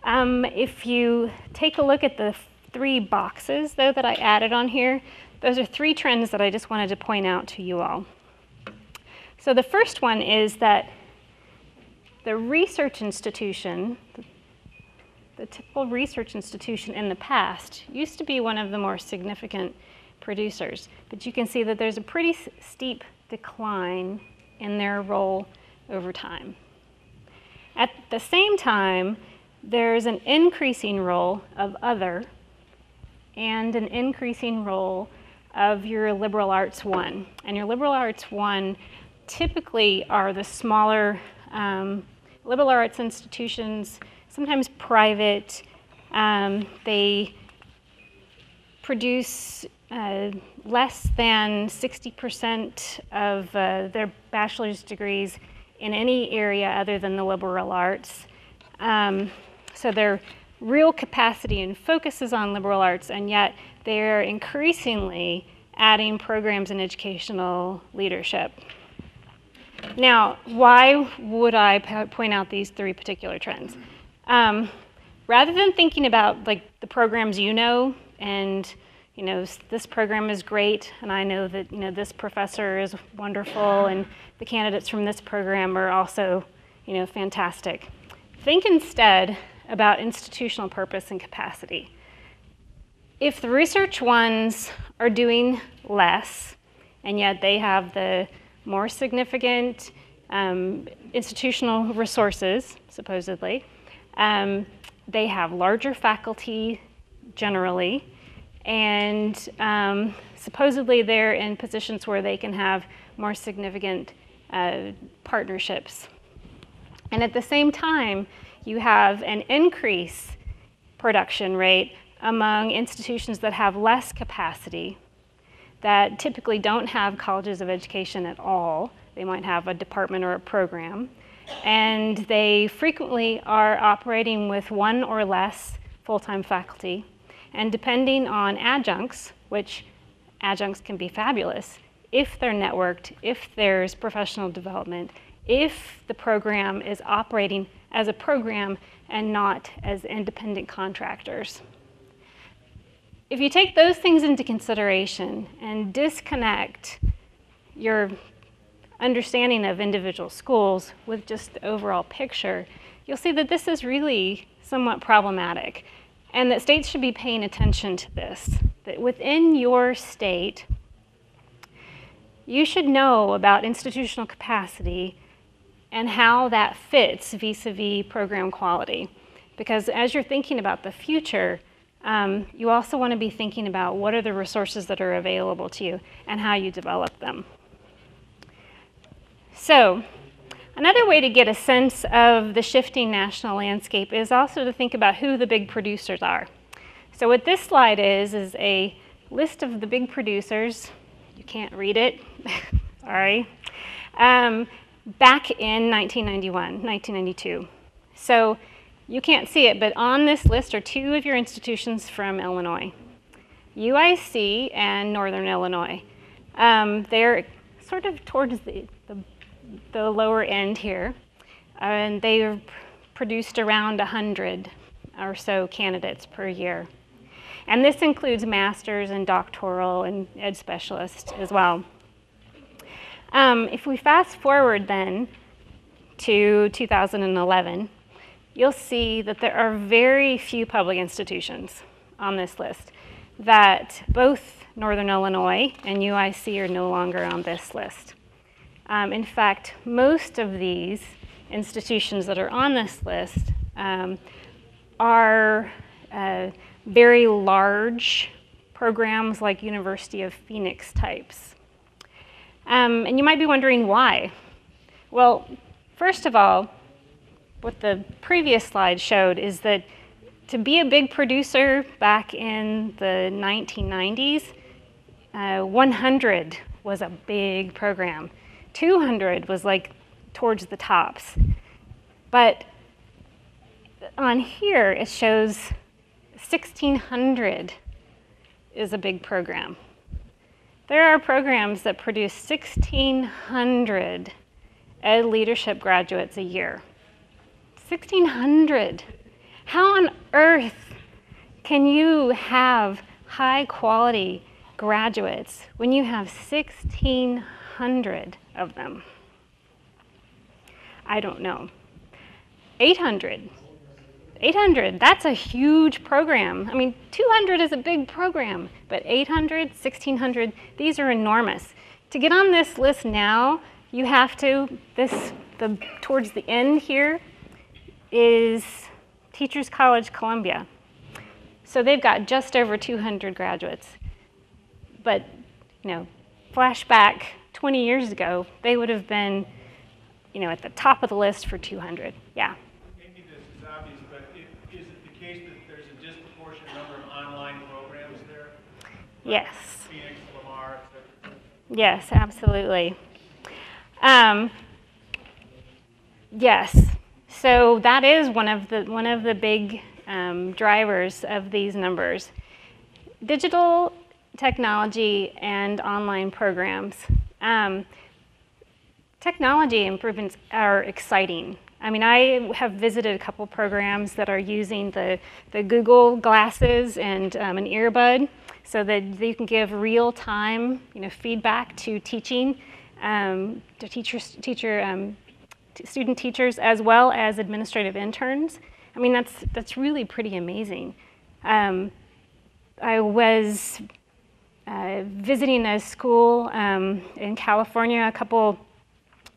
If you take a look at the three boxes, though, that I added on here, those are three trends that I just wanted to point out to you all. So the first one is that the research institution, the typical research institution in the past, used to be one of the more significant producers. But you can see that there's a pretty steep decline in their role over time. At the same time, there's an increasing role of other and an increasing role of your liberal arts one. And your liberal arts one typically are the smaller liberal arts institutions, sometimes private. They produce less than 60% of their bachelor's degrees in any area other than the liberal arts. So they're real capacity and focuses on liberal arts, and yet they're increasingly adding programs in educational leadership. Now, why would I point out these three particular trends? Rather than thinking about like the programs you know, and this program is great, and I know that this professor is wonderful, and the candidates from this program are also fantastic. Think instead about institutional purpose and capacity. If the research ones are doing less, and yet they have the more significant institutional resources, supposedly, they have larger faculty generally, and supposedly they're in positions where they can have more significant partnerships. And at the same time, you have an increased production rate among institutions that have less capacity, that typically don't have colleges of education at all. They might have a department or a program. And they frequently are operating with one or less full-time faculty. And depending on adjuncts, which adjuncts can be fabulous, if they're networked, if there's professional development, if the program is operating as a program and not as independent contractors. If you take those things into consideration and disconnect your understanding of individual schools with just the overall picture, you'll see that this is really somewhat problematic, and that states should be paying attention to this. That within your state, you should know about institutional capacity and how that fits vis-a-vis program quality. Because as you're thinking about the future, you also want to be thinking about what are the resources that are available to you and how you develop them. So, another way to get a sense of the shifting national landscape is also to think about who the big producers are. So what this slide is a list of the big producers. You can't read it, sorry. Back in 1991, 1992. So you can't see it, but on this list are two of your institutions from Illinois, UIC and Northern Illinois. They're sort of towards the lower end here, and they've produced around 100 or so candidates per year. And this includes masters and doctoral and ed specialists as well. If we fast forward then to 2011, you'll see that there are very few public institutions on this list, that both Northern Illinois and UIC are no longer on this list. In fact, most of these institutions that are on this list are very large programs like University of Phoenix types. And you might be wondering why. Well, first of all, what the previous slide showed is that to be a big producer back in the 1990s, 100 was a big program. 200 was like towards the tops. But on here, it shows 1,600 is a big program. There are programs that produce 1,600 ed leadership graduates a year. 1,600. How on earth can you have high quality graduates when you have 1,600 of them? I don't know. 800, that's a huge program. I mean, 200 is a big program, but 800, 1,600, these are enormous. To get on this list now, you have to, towards the end here is Teachers College Columbia. So they've got just over 200 graduates. But, flashback 20 years ago, they would have been, at the top of the list for 200. Yeah. Maybe this is obvious, but is it the case that there's a disproportionate number of online programs there? Yes. Phoenix, Lamar, etc. Yes, absolutely. Yes. So that is one of the big drivers of these numbers. Digital technology and online programs. Technology improvements are exciting. I mean, I have visited a couple programs that are using the Google glasses and an earbud so that you can give real-time, feedback to teaching, to student teachers, as well as administrative interns. I mean, that's really pretty amazing. I was visiting a school in California a couple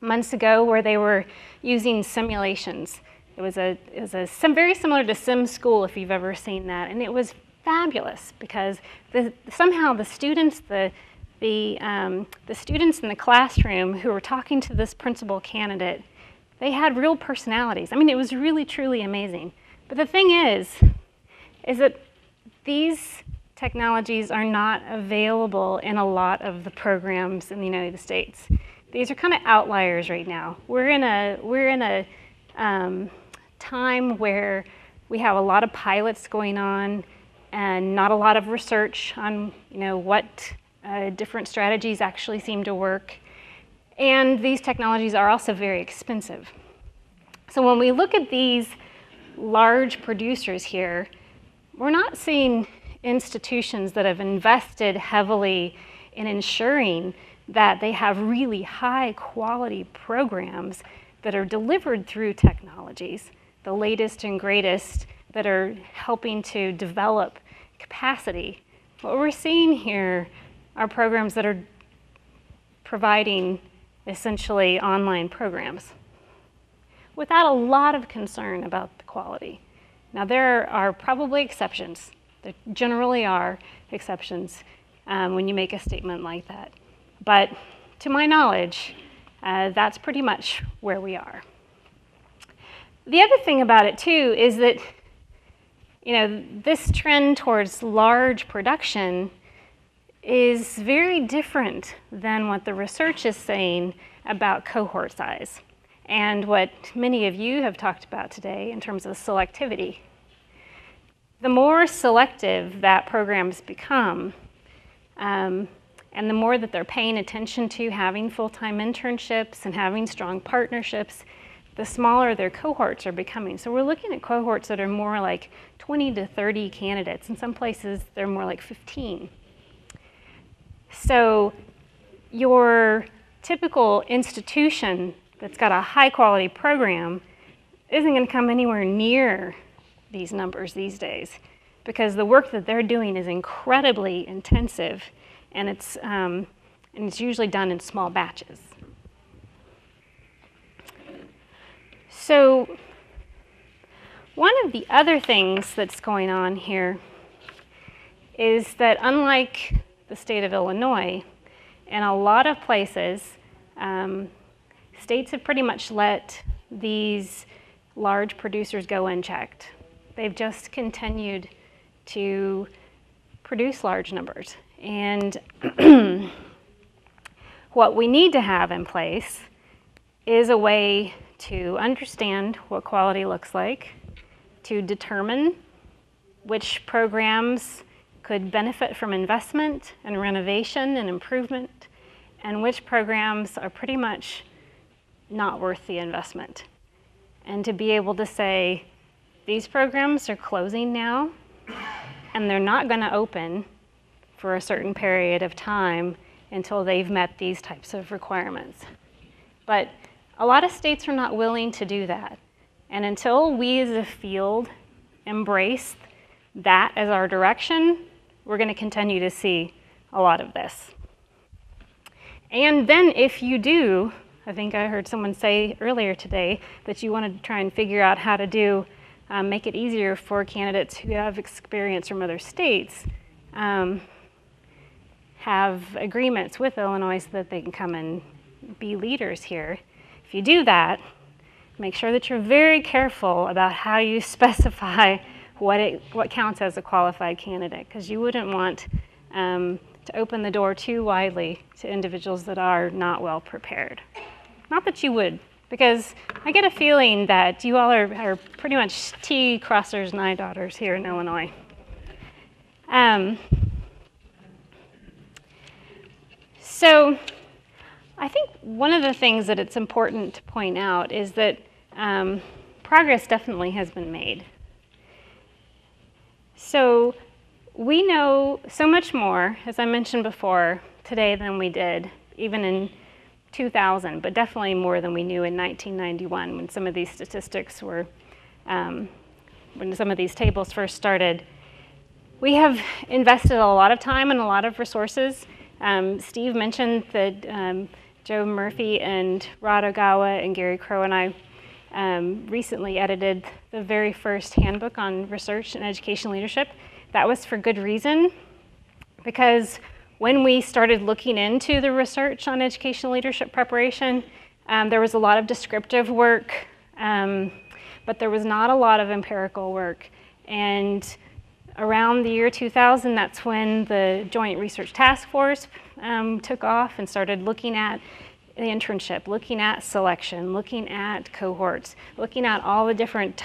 months ago where they were using simulations. It was very similar to Sim School, if you've ever seen that, and it was fabulous because somehow the students, the students in the classroom who were talking to this principal candidate, they had real personalities. I mean, it was really, truly amazing. But the thing is that these technologies are not available in a lot of the programs in the United States. These are kind of outliers right now. We're in a time where we have a lot of pilots going on and not a lot of research on what different strategies actually seem to work. And these technologies are also very expensive. So when we look at these large producers here, we're not seeing institutions that have invested heavily in ensuring that they have really high quality programs that are delivered through technologies, the latest and greatest, that are helping to develop capacity. What we're seeing here are programs that are providing essentially online programs without a lot of concern about the quality. Now, there are probably exceptions. There generally are exceptions when you make a statement like that. But to my knowledge, that's pretty much where we are. The other thing about it, too, is that this trend towards large production is very different than what the research is saying about cohort size and what many of you have talked about today in terms of selectivity. The more selective that programs become, and the more that they're paying attention to having full-time internships and having strong partnerships, the smaller their cohorts are becoming. So we're looking at cohorts that are more like 20 to 30 candidates. In some places, they're more like 15. So your typical institution that's got a high-quality program isn't going to come anywhere near these numbers these days because the work that they're doing is incredibly intensive, and it's usually done in small batches. So one of the other things that's going on here is that unlike the state of Illinois, in a lot of places, states have pretty much let these large producers go unchecked. They've just continued to produce large numbers. And what we need to have in place is a way to understand what quality looks like, to determine which programs could benefit from investment and renovation and improvement, and which programs are pretty much not worth the investment. And to be able to say, these programs are closing now, and they're not going to open for a certain period of time until they've met these types of requirements. But a lot of states are not willing to do that. And until we as a field embrace that as our direction, we're going to continue to see a lot of this. And then if you do, I think I heard someone say earlier today that you want to try and figure out how to do, make it easier for candidates who have experience from other states, have agreements with Illinois so that they can come and be leaders here. If you do that, make sure that you're very careful about how you specify what counts as a qualified candidate, because you wouldn't want to open the door too widely to individuals that are not well prepared. Not that you would, because I get a feeling that you all are pretty much T crossers and I daughters here in Illinois. So I think one of the things that it's important to point out is that progress definitely has been made. So we know so much more, as I mentioned before, today than we did even in 2000, but definitely more than we knew in 1991 when some of these statistics were, when some of these tables first started. We have invested a lot of time and a lot of resources. Steve mentioned that Joe Murphy and Rod Ogawa and Gary Crow and I recently edited the very first handbook on research and education leadership. That was for good reason, because when we started looking into the research on educational leadership preparation, there was a lot of descriptive work, but there was not a lot of empirical work. And around the year 2000, that's when the Joint Research Task Force took off and started looking at the internship, looking at selection, looking at cohorts, looking at all the different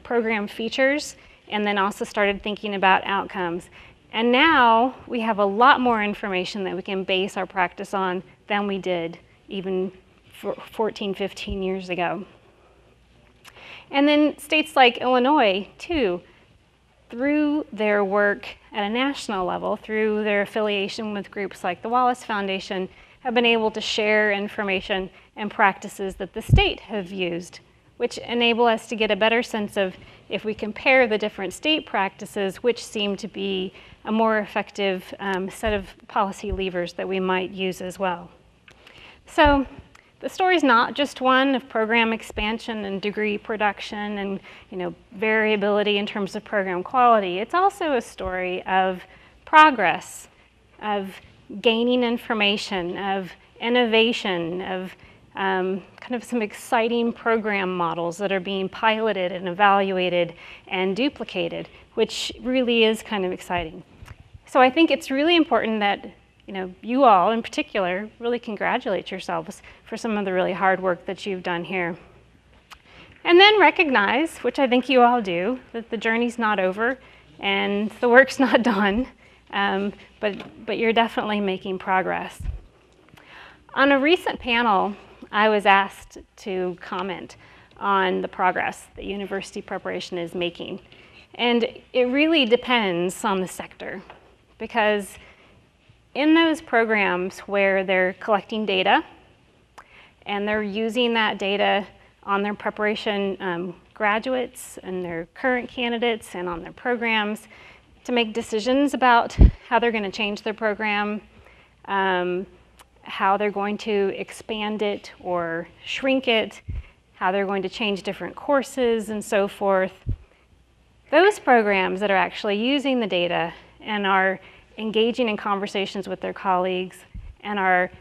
program features, and then also started thinking about outcomes. And now we have a lot more information that we can base our practice on than we did even 14, 15 years ago. And then states like Illinois, too, through their work at a national level, through their affiliation with groups like the Wallace Foundation, have been able to share information and practices that the state have used, which enable us to get a better sense of, if we compare the different state practices, which seem to be a more effective set of policy levers that we might use as well. So the story's not just one of program expansion and degree production and variability in terms of program quality. It's also a story of progress, of gaining information, of innovation, of kind of some exciting program models that are being piloted and evaluated and duplicated, which really is kind of exciting. So I think it's really important that you all in particular really congratulate yourselves for some of the really hard work that you've done here. And then recognize, which I think you all do, that the journey's not over and the work's not done, but you're definitely making progress. On a recent panel, I was asked to comment on the progress that university preparation is making. And it really depends on the sector, because in those programs where they're collecting data and they're using that data on their preparation graduates and their current candidates and on their programs to make decisions about how they're going to change their program, how they're going to expand it or shrink it, how they're going to change different courses and so forth. Those programs that are actually using the data and are engaging in conversations with their colleagues and are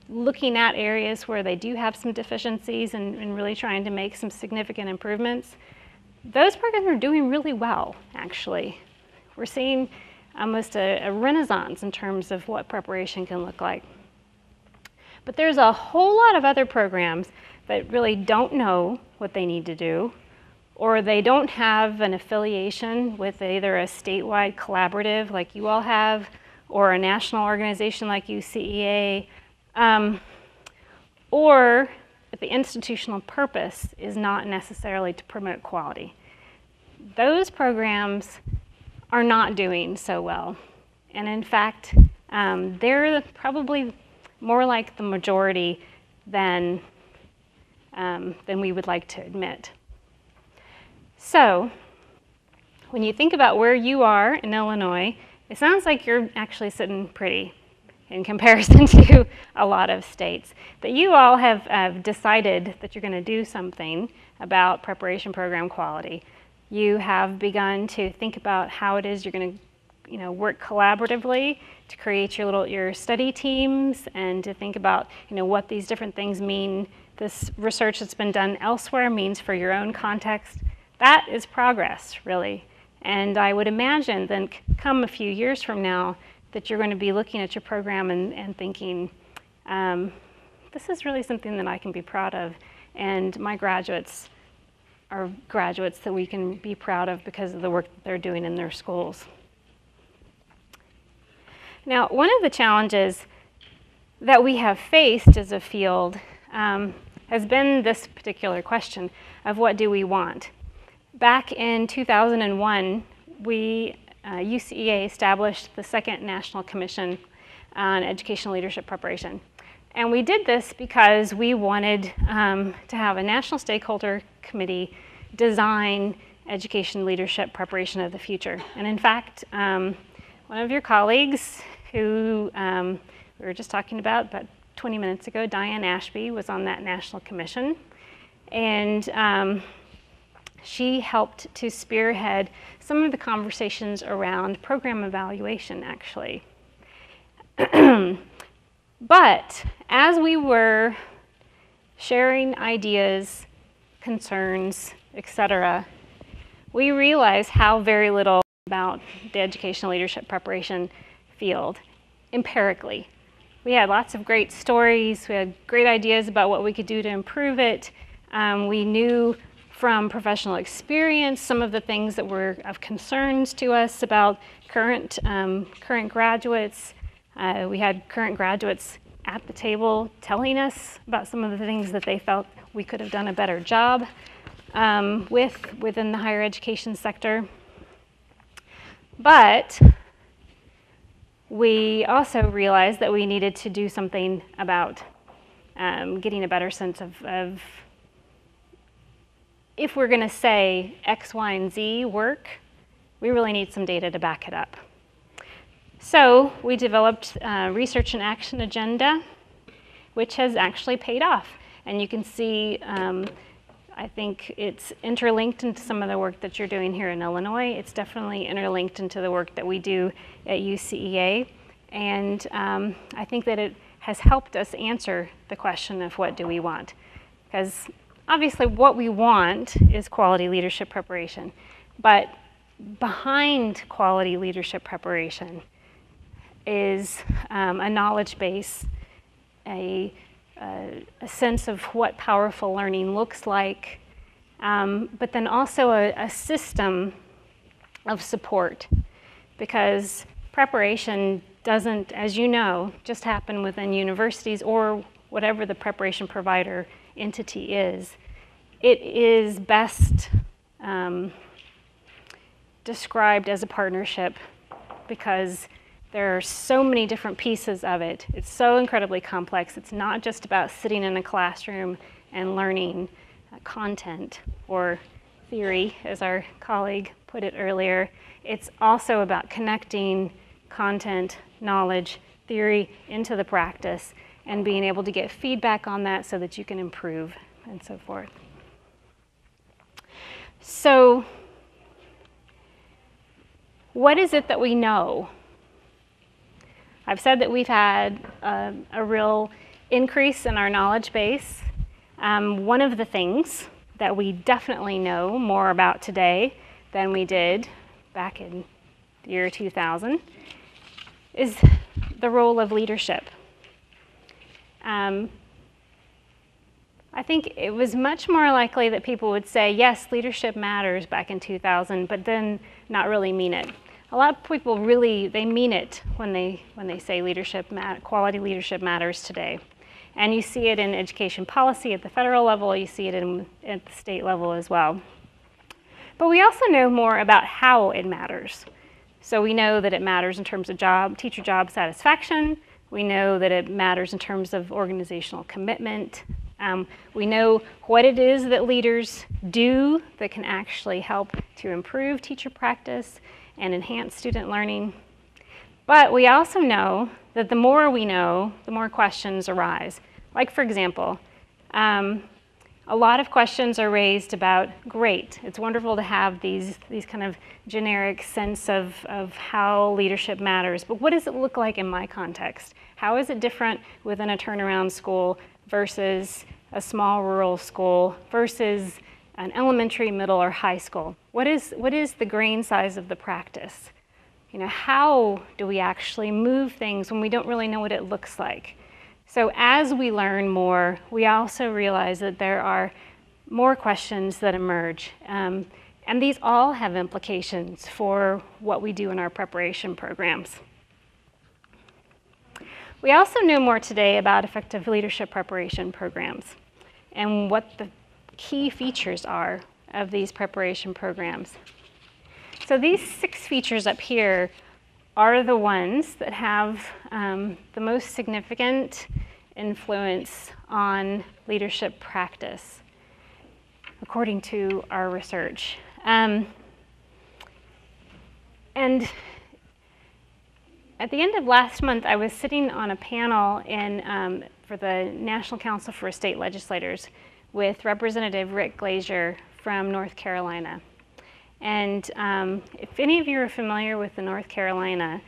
looking at areas where they do have some deficiencies and really trying to make some significant improvements, those programs are doing really well, actually. We're seeing almost a renaissance in terms of what preparation can look like. But there's a whole lot of other programs that really don't know what they need to do, or they don't have an affiliation with either a statewide collaborative like you all have, or a national organization like UCEA, or the institutional purpose is not necessarily to promote quality. Those programs are not doing so well. And in fact, they're probably more like the majority than we would like to admit. So when you think about where you are in Illinois, it sounds like you're actually sitting pretty in comparison to a lot of states. But you all have decided that you're going to do something about preparation program quality. You have begun to think about how it is you're going to work collaboratively to create your study teams and to think about what these different things mean, this research that's been done elsewhere means for your own context. That is progress, really. And I would imagine then come a few years from now that you're going to be looking at your program and thinking, this this is really something that I can be proud of, and my graduates are graduates that we can be proud of because of the work that they're doing in their schools. Now, one of the challenges that we have faced as a field has been this particular question of what do we want? Back in 2001, UCEA established the second National Commission on Educational Leadership Preparation. And we did this because we wanted to have a national stakeholder committee design education leadership preparation of the future. And in fact, one of your colleagues who we were just talking about 20 minutes ago, Diane Ashby, was on that national commission. And she helped to spearhead some of the conversations around program evaluation, actually. But as we were sharing ideas, concerns, etc., we realized how very little about the educational leadership preparation field empirically. We had lots of great stories, we had great ideas about what we could do to improve it. We knew from professional experience some of the things that were of concerns to us about current graduates. We had current graduates at the table telling us about some of the things that they felt we could have done a better job within the higher education sector. But we also realized that we needed to do something about getting a better sense of if we're going to say X, Y, and Z work, we really need some data to back it up. So we developed a research and action agenda, which has actually paid off. And you can see, I think it's interlinked into some of the work that you're doing here in Illinois. It's definitely interlinked into the work that we do at UCEA. And I think that it has helped us answer the question of what do we want. Because obviously what we want is quality leadership preparation. But behind quality leadership preparation is a knowledge base, a sense of what powerful learning looks like, but then also a system of support. Because preparation doesn't, as you know, just happen within universities or whatever the preparation provider entity is. It is best described as a partnership because there are so many different pieces of it. It's so incredibly complex. It's not just about sitting in a classroom and learning content or theory, as our colleague put it earlier. It's also about connecting content, knowledge, theory into the practice and being able to get feedback on that so that you can improve and so forth. So, what is it that we know? I've said that we've had a real increase in our knowledge base. One of the things that we definitely know more about today than we did back in the year 2000 is the role of leadership. I think it was much more likely that people would say, yes, leadership matters back in 2000, but then not really mean it. A lot of people really, they mean it when they say quality leadership matters today. And you see it in education policy at the federal level, you see it at the state level as well. But we also know more about how it matters. So we know that it matters in terms of teacher job satisfaction. We know that it matters in terms of organizational commitment. We know what it is that leaders do that can actually help to improve teacher practice and enhance student learning. But we also know that the more we know, the more questions arise. Like, for example, a lot of questions are raised about, great, it's wonderful to have these kind of generic sense of how leadership matters, but what does it look like in my context? How is it different within a turnaround school versus a small rural school versus an elementary, middle, or high school? What is the grain size of the practice? You know, how do we actually move things when we don't really know what it looks like? So as we learn more, we also realize that there are more questions that emerge. And these all have implications for what we do in our preparation programs. We also know more today about effective leadership preparation programs and what the key features are of these preparation programs. So these 6 features up here are the ones that have the most significant influence on leadership practice, according to our research. And at the end of last month, I was sitting on a panel for the National Council for State Legislators with Representative Rick Glazier from North Carolina. And if any of you are familiar with the North Carolina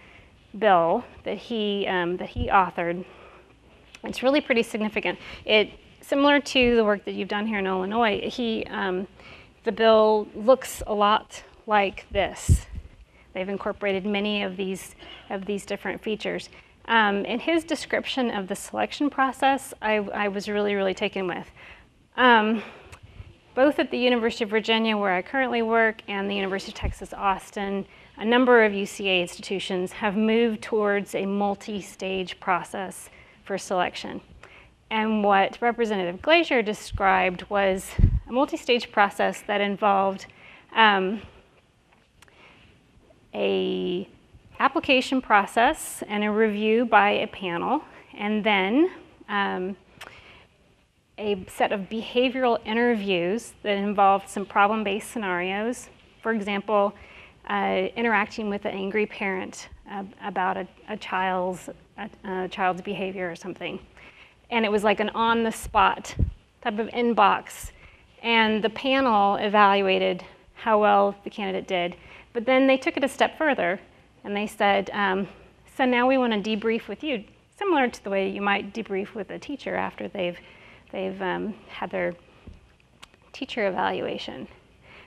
bill that he authored, it's really pretty significant. Similar to the work that you've done here in Illinois, the bill looks a lot like this. They've incorporated many of these different features. In his description of the selection process, I was really, really taken with. Both at the University of Virginia, where I currently work, and the University of Texas, Austin, a number of UCA institutions have moved towards a multi-stage process for selection. And what Representative Glazier described was a multi-stage process that involved a application process and a review by a panel, and then a set of behavioral interviews that involved some problem-based scenarios. For example, interacting with an angry parent about a child's behavior or something. And it was like an on-the-spot type of inbox. And the panel evaluated how well the candidate did. But then they took it a step further, and they said, so now we want to debrief with you, similar to the way you might debrief with a teacher after they've had their teacher evaluation.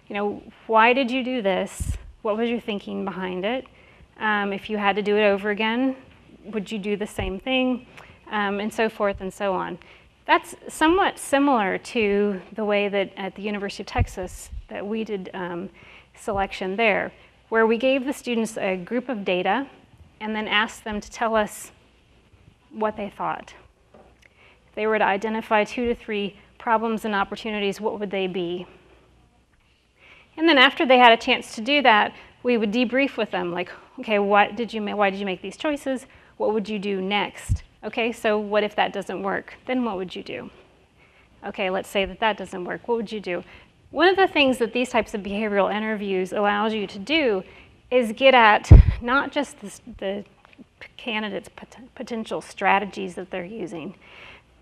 You know, why did you do this? What was your thinking behind it? If you had to do it over again, would you do the same thing? And so forth and so on. That's somewhat similar to the way that at the University of Texas that we did selection there, where we gave the students a group of data and then asked them to tell us what they thought. If they were to identify 2 to 3 problems and opportunities, what would they be? And then after they had a chance to do that, we would debrief with them, like, okay, why did you make these choices? What would you do next? Okay, so what if that doesn't work? Then what would you do? Okay, let's say that doesn't work. What would you do? One of the things that these types of behavioral interviews allows you to do is get at not just the candidates' potential strategies that they're using,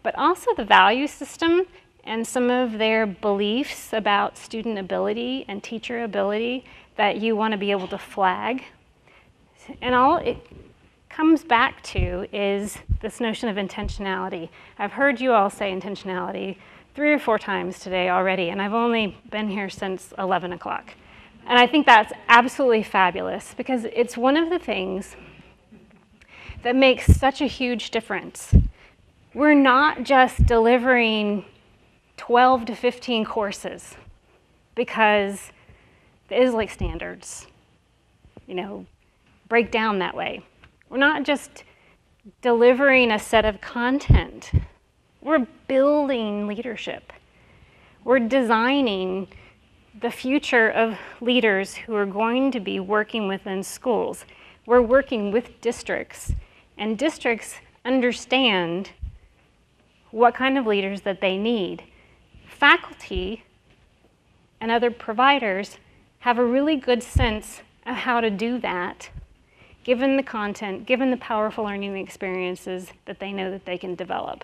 but also the value system and some of their beliefs about student ability and teacher ability that you want to be able to flag. And all it comes back to is this notion of intentionality. I've heard you all say intentionality 3 or 4 times today already, and I've only been here since 11 o'clock. And I think that's absolutely fabulous because it's one of the things that makes such a huge difference. We're not just delivering 12 to 15 courses because the Islac standards, break down that way. We're not just delivering a set of content. We're building leadership. We're designing the future of leaders who are going to be working within schools. We're working with districts, and districts understand what kind of leaders that they need. Faculty and other providers have a really good sense of how to do that, given the content, given the powerful learning experiences that they know that they can develop.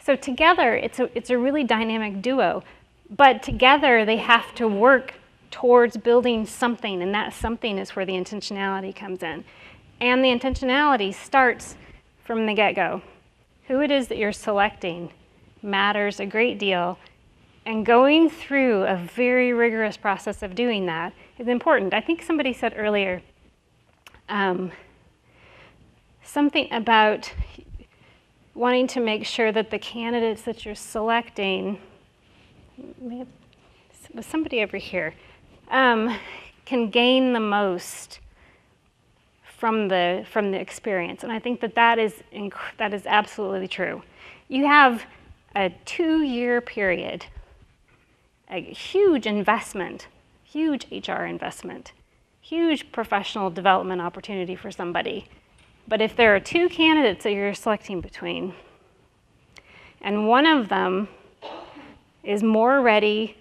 So together, it's a really dynamic duo, but together they have to work towards building something, and that something is where the intentionality comes in. And the intentionality starts from the get-go. Who it is that you're selecting matters a great deal, and going through a very rigorous process of doing that is important. I think somebody said earlier something about wanting to make sure that the candidates that you're selecting, was somebody over here, can gain the most from the experience. And I think that is absolutely true. You have a 2-year period, a huge investment, huge HR investment, huge professional development opportunity for somebody. But if there are 2 candidates that you're selecting between, and one of them is more ready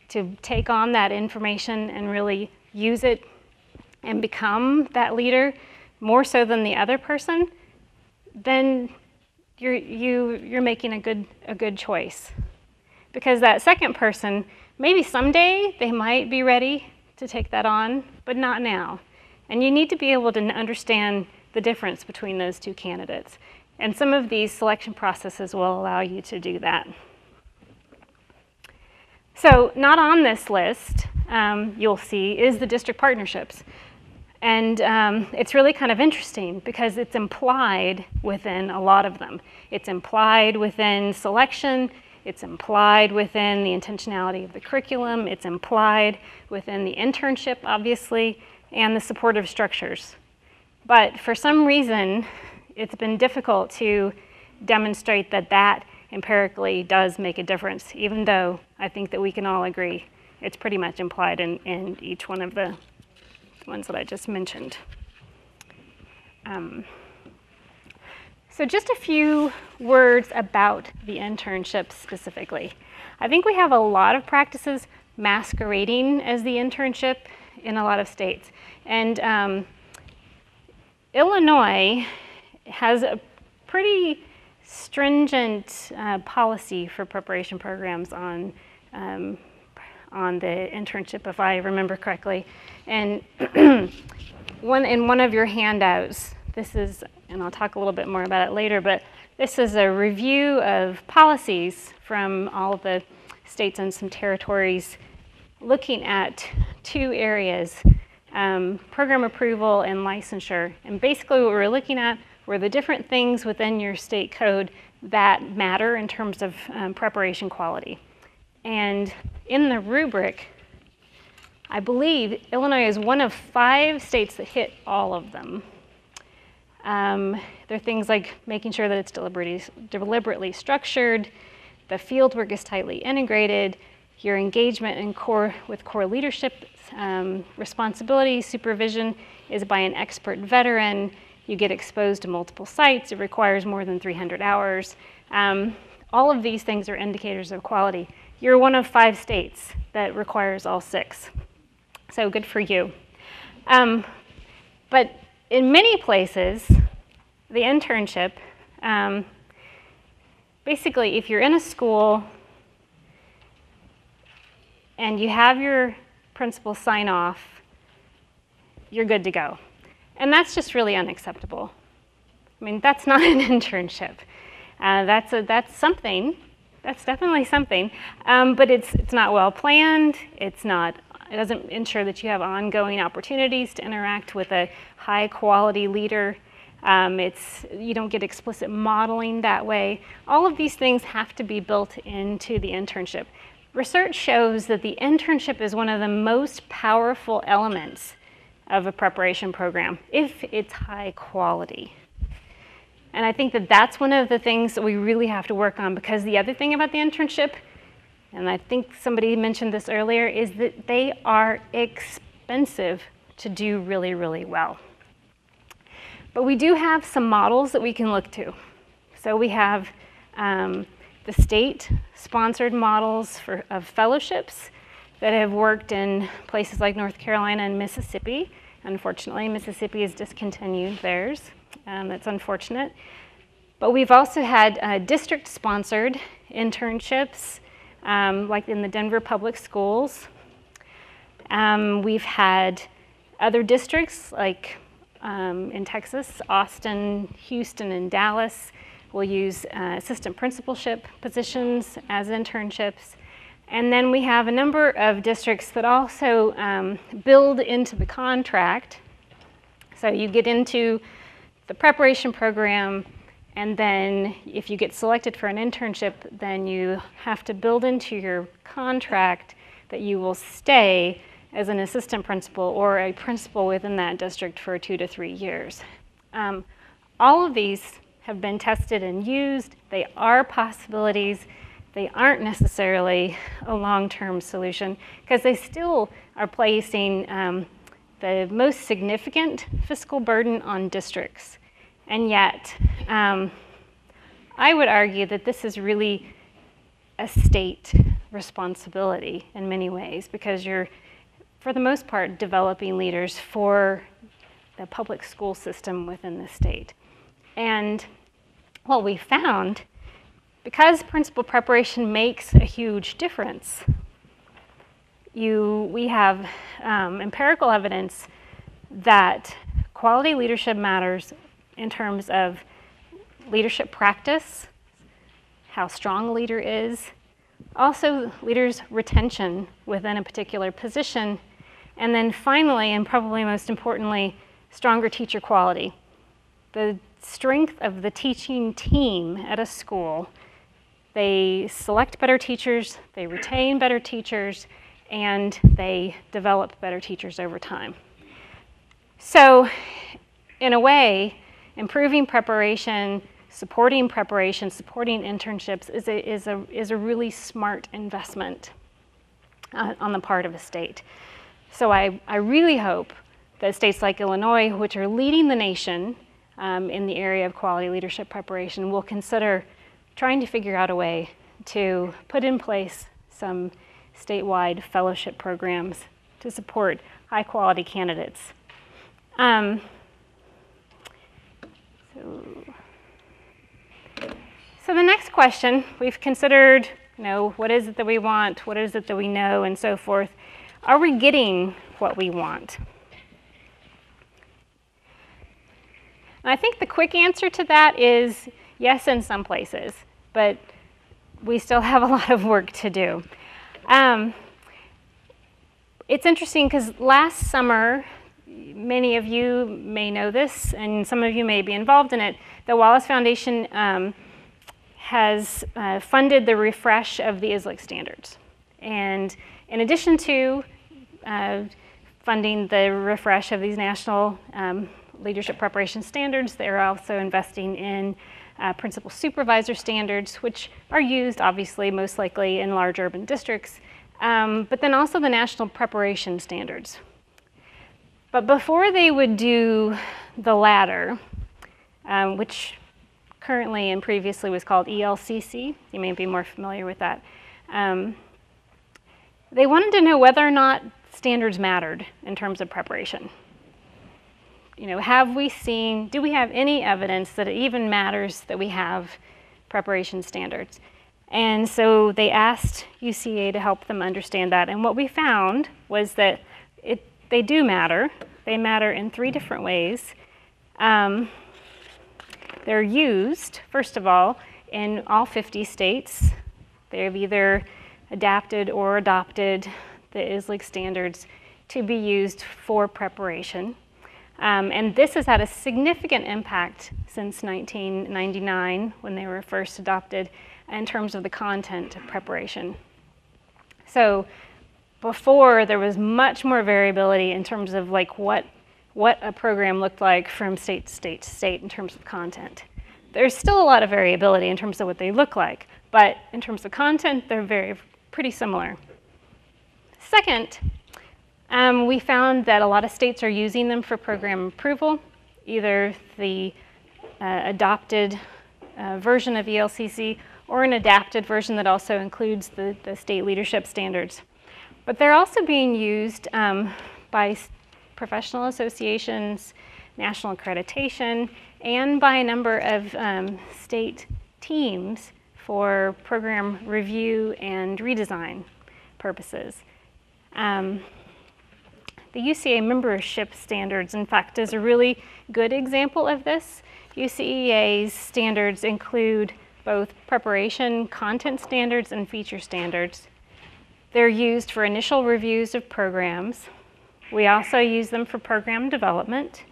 to take on that information and really use it and become that leader more so than the other person, then you're making a good choice. Because that second person, maybe someday they might be ready to take that on, but not now. And you need to be able to understand the difference between those 2 candidates. And some of these selection processes will allow you to do that. So not on this list, you'll see, is the district partnerships. And it's really kind of interesting because it's implied within a lot of them. It's implied within selection, it's implied within the intentionality of the curriculum, it's implied within the internship, obviously, and the supportive structures. But for some reason, it's been difficult to demonstrate that empirically does make a difference, even though I think that we can all agree it's pretty much implied in each one of the ones that I just mentioned. So just a few words about the internship specifically. I think we have a lot of practices masquerading as the internship in a lot of states. And Illinois has a pretty stringent policy for preparation programs on the internship, if I remember correctly. And in one of your handouts, this is, and I'll talk a little bit more about it later, but this is a review of policies from all of the states and some territories looking at 2 areas, program approval and licensure. And basically what we're looking at were the different things within your state code that matter in terms of preparation quality. And in the rubric, I believe Illinois is one of 5 states that hit all of them. There are things like making sure that it's deliberately structured, the fieldwork is tightly integrated, your engagement with core leadership responsibility, supervision is by an expert veteran, you get exposed to multiple sites, it requires more than 300 hours. All of these things are indicators of quality. You're one of 5 states that requires all 6. So good for you. But in many places, the internship, basically if you're in a school and you have your principal sign off, you're good to go. And that's just really unacceptable. I mean, that's not an internship. That's something. That's definitely something. But it's not well planned. It doesn't ensure that you have ongoing opportunities to interact with a high quality leader. You don't get explicit modeling that way. All of these things have to be built into the internship. Research shows that the internship is one of the most powerful elements of a preparation program, if it's high quality. And I think that that's one of the things that we really have to work on, because the other thing about the internship, and I think somebody mentioned this earlier, is that they are expensive to do really, really well. But we do have some models that we can look to. So we have the state-sponsored models of fellowships that have worked in places like North Carolina and Mississippi. Unfortunately, Mississippi has discontinued theirs. That's unfortunate. But we've also had district-sponsored internships, like in the Denver Public Schools. We've had other districts, like in Texas, Austin, Houston, and Dallas will use assistant principalship positions as internships. And then we have a number of districts that also build into the contract. So you get into the preparation program, And then if you get selected for an internship, then you have to build into your contract that you will stay as an assistant principal or a principal within that district for 2 to 3 years. All of these have been tested and used. They are possibilities. They aren't necessarily a long-term solution because they still are placing the most significant fiscal burden on districts. And yet, I would argue that this is really a state responsibility in many ways because you're, for the most part, developing leaders for the public school system within the state. And what we found, because principal preparation makes a huge difference, we have empirical evidence that quality leadership matters in terms of leadership practice, how strong a leader is, also leaders' retention within a particular position, and then finally, and probably most importantly, stronger teacher quality. The strength of the teaching team at a school, they select better teachers, they retain better teachers, and they develop better teachers over time. So, in a way, improving preparation, supporting internships is a really smart investment on the part of a state. So I really hope that states like Illinois, which are leading the nation in the area of quality leadership preparation, will consider trying to figure out a way to put in place some statewide fellowship programs to support high quality candidates. So the next question, we've considered, what is it that we want, what is it that we know, and so forth. Are we getting what we want? And I think the quick answer to that is yes in some places, but we still have a lot of work to do. It's interesting because last summer, many of you may know this, and some of you may be involved in it, the Wallace Foundation has funded the refresh of the Islac standards. And in addition to funding the refresh of these national leadership preparation standards, they're also investing in principal supervisor standards, which are used obviously most likely in large urban districts, but then also the national preparation standards. But before they would do the latter, which currently and previously was called ELCC, you may be more familiar with that, they wanted to know whether or not standards mattered in terms of preparation. Do we have any evidence that it even matters that we have preparation standards? And so they asked UCA to help them understand that. And what we found was that they do matter. They matter in 3 different ways. They're used, first of all, in all 50 states. They've either adapted or adopted the Islac standards to be used for preparation. And this has had a significant impact since 1999 when they were first adopted in terms of the content of preparation. So before, there was much more variability in terms of what a program looked like from state to state to state in terms of content. There's still a lot of variability in terms of what they look like, but in terms of content, they're pretty similar. Second, we found that a lot of states are using them for program approval, either the adopted version of ELCC or an adapted version that also includes the state leadership standards. But they're also being used by professional associations, national accreditation, and by a number of state teams for program review and redesign purposes. The UCA membership standards, in fact, is a really good example of this. UCA's standards include both preparation content standards and feature standards. They're used for initial reviews of programs. We also use them for program development.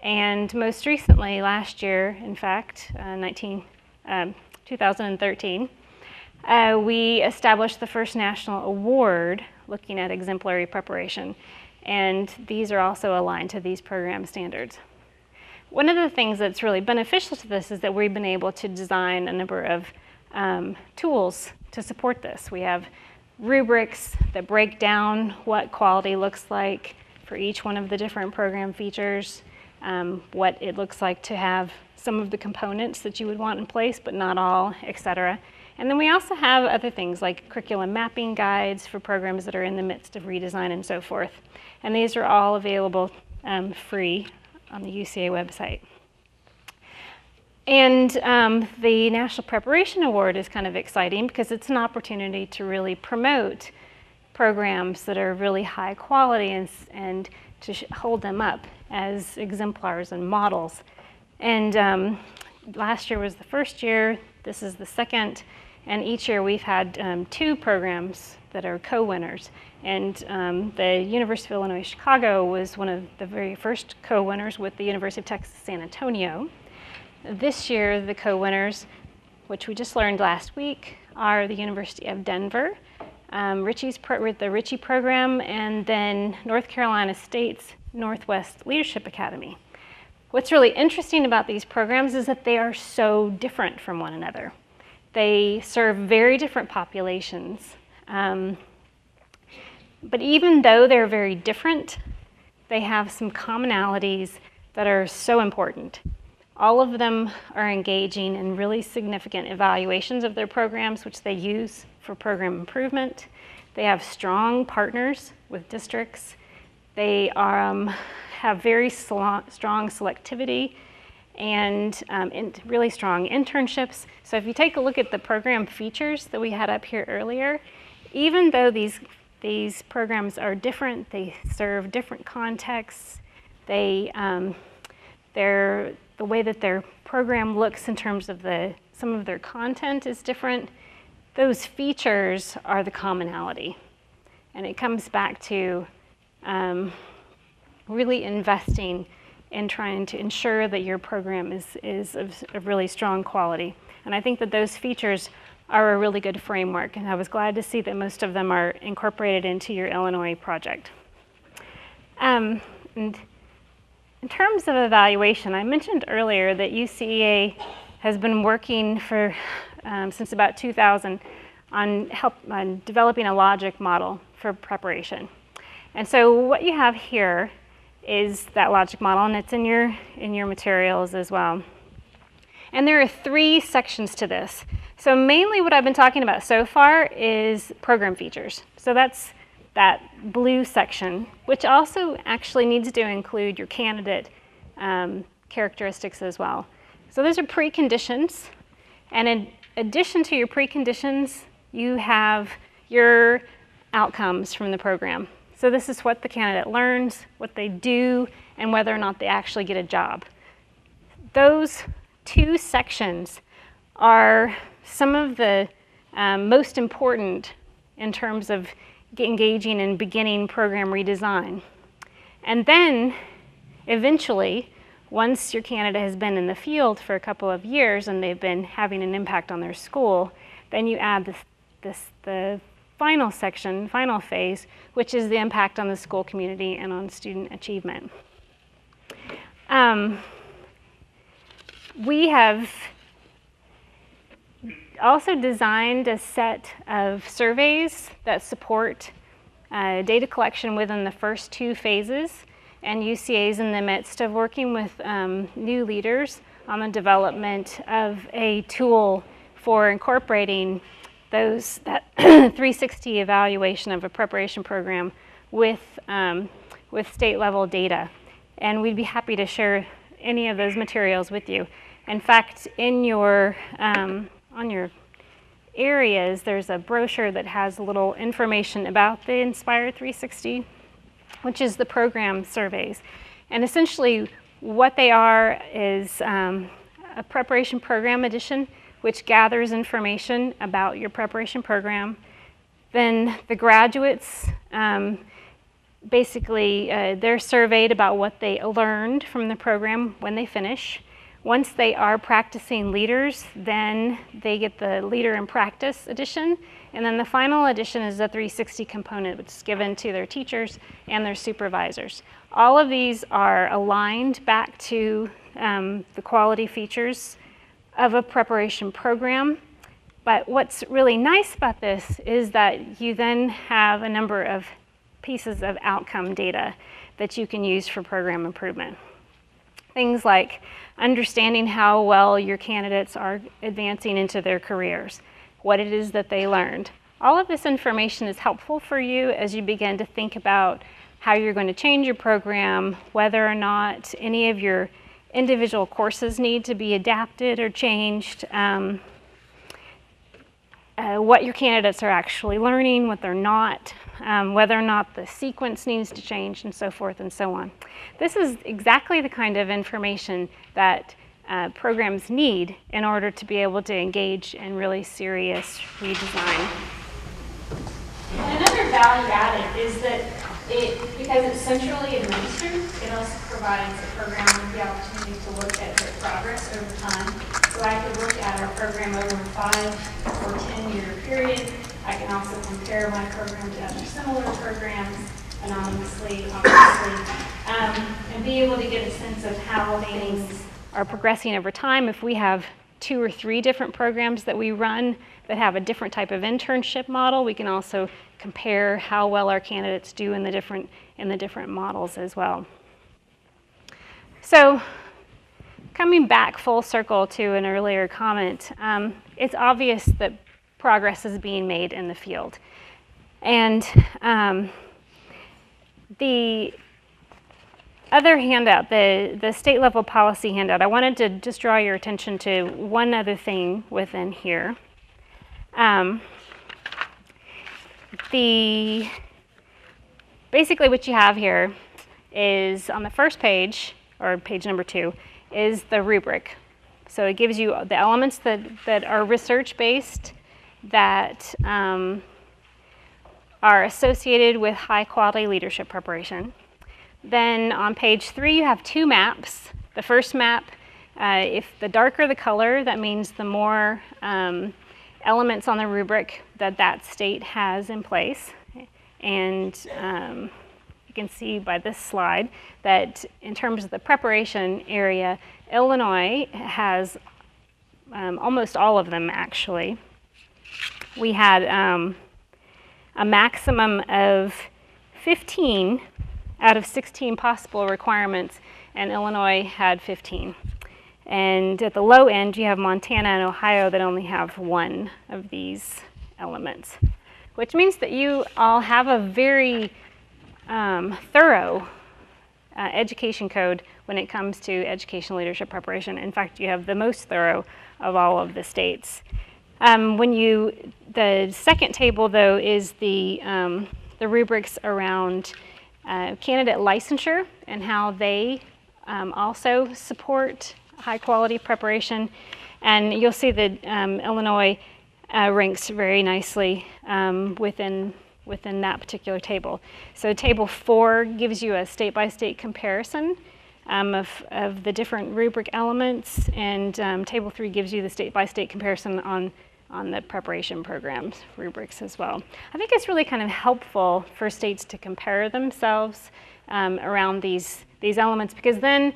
And most recently, last year, in fact, 2013, we established the first national award looking at exemplary preparation. And these are also aligned to these program standards. One of the things that's really beneficial to this is that we've been able to design a number of tools to support this. We have rubrics that break down what quality looks like for each one of the different program features, what it looks like to have some of the components that you would want in place, but not all, etc. And then we also have other things like curriculum mapping guides for programs that are in the midst of redesign and so forth. And these are all available free on the UCA website. And the National Preparation Award is kind of exciting because it's an opportunity to really promote programs that are really high quality and to hold them up as exemplars and models. And last year was the first year, this is the second, and each year we've had 2 programs that are co-winners. And the University of Illinois Chicago was one of the very first co-winners with the University of Texas San Antonio. This year, the co-winners, which we just learned last week, are the University of Denver, with the Ritchie program, and then North Carolina State's Northwest Leadership Academy. What's really interesting about these programs is that they are so different from one another. They serve very different populations. But even though they're very different, they have some commonalities that are so important. All of them are engaging in really significant evaluations of their programs, which they use for program improvement. They have strong partners with districts. They have very strong selectivity and really strong internships. So if you take a look at the program features that we had up here earlier, even though these programs are different, they serve different contexts, the way that their program looks in terms of some of their content is different, those features are the commonality. And it comes back to really investing in trying to ensure that your program is of really strong quality. And I think that those features are a really good framework, and I was glad to see that most of them are incorporated into your Illinois project. And in terms of evaluation, I mentioned earlier that UCEA has been working since about 2000 on developing a logic model for preparation. And so what you have here is that logic model, and it's in your materials as well. And there are 3 sections to this. So mainly what I've been talking about so far is program features. So that's that blue section, which also actually needs to include your candidate characteristics as well. So those are preconditions. And in addition to your preconditions, you have your outcomes from the program. So this is what the candidate learns, what they do, and whether or not they actually get a job. Those 2 sections are some of the most important in terms of engaging in beginning program redesign. And then eventually, once your candidate has been in the field for a couple of years and they've been having an impact on their school, then you add the final section, final phase, which is the impact on the school community and on student achievement. We have also designed a set of surveys that support data collection within the first 2 phases, and UCA is in the midst of working with new leaders on the development of a tool for incorporating that 360 evaluation of a preparation program with state level data. And we'd be happy to share any of those materials with you. In fact, in your on your areas, there's a brochure that has a little information about the Inspire 360, which is the program surveys. And essentially what they are is a preparation program edition, which gathers information about your preparation program. Then the graduates basically, they're surveyed about what they learned from the program when they finish. Once they are practicing leaders, then they get the Leader in Practice edition. And then the final edition is a 360 component, which is given to their teachers and their supervisors. All of these are aligned back to the quality features of a preparation program. But what's really nice about this is that you then have a number of pieces of outcome data that you can use for program improvement. Things like understanding how well your candidates are advancing into their careers, what it is that they learned. All of this information is helpful for you as you begin to think about how you're going to change your program, whether or not any of your individual courses need to be adapted or changed, what your candidates are actually learning, what they're not, whether or not the sequence needs to change, and so forth and so on. This is exactly the kind of information that programs need in order to be able to engage in really serious redesign. And another value added is that because it's centrally administered, it also provides the program with the opportunity to look at their progress over time. So I could look at our program over a 5 or 10-year period. I can also compare my program to other similar programs anonymously, obviously, and be able to get a sense of how things are progressing over time. If we have 2 or 3 different programs that we run that have a different type of internship model, we can also compare how well our candidates do in the different models as well. So coming back full circle to an earlier comment, it's obvious that progress is being made in the field. And the other handout, the state level policy handout, I wanted to just draw your attention to one other thing within here. Basically what you have here is on the first page, or page number 2, is the rubric. So it gives you the elements that are research-based, that are associated with high-quality leadership preparation. Then on page 3, you have 2 maps. The first map, if the darker the color, that means the more elements on the rubric that state has in place. And you can see by this slide that in terms of the preparation area, Illinois has almost all of them, actually. We had a maximum of 15 out of 16 possible requirements, and Illinois had 15. And at the low end, you have Montana and Ohio that only have 1 of these elements, which means that you all have a very thorough education code when it comes to educational leadership preparation. In fact, you have the most thorough of all of the states. The second table, though, is the rubrics around candidate licensure and how they also support high quality preparation. And you'll see that Illinois ranks very nicely within that particular table. So table 4 gives you a state-by-state comparison of the different rubric elements, and table 3 gives you the state-by-state comparison on the preparation programs rubrics as well. I think it's really kind of helpful for states to compare themselves around these elements, because then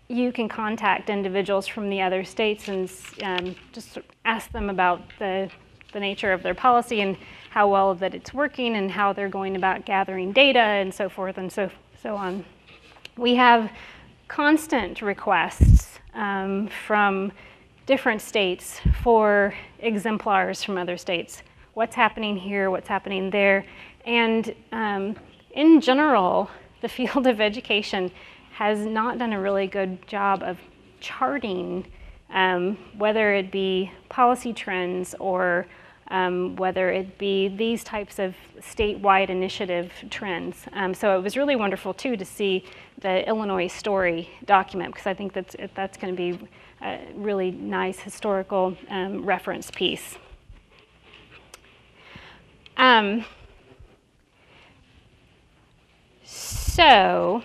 you can contact individuals from the other states and just ask them about the nature of their policy and how well that it's working and how they're going about gathering data and so forth and so on. We have constant requests from different states for exemplars from other states. What's happening here, what's happening there. And in general, the field of education has not done a really good job of charting whether it be policy trends or whether it be these types of statewide initiative trends. So it was really wonderful, too, to see the Illinois story document, because I think that's going to be a really nice historical reference piece. So,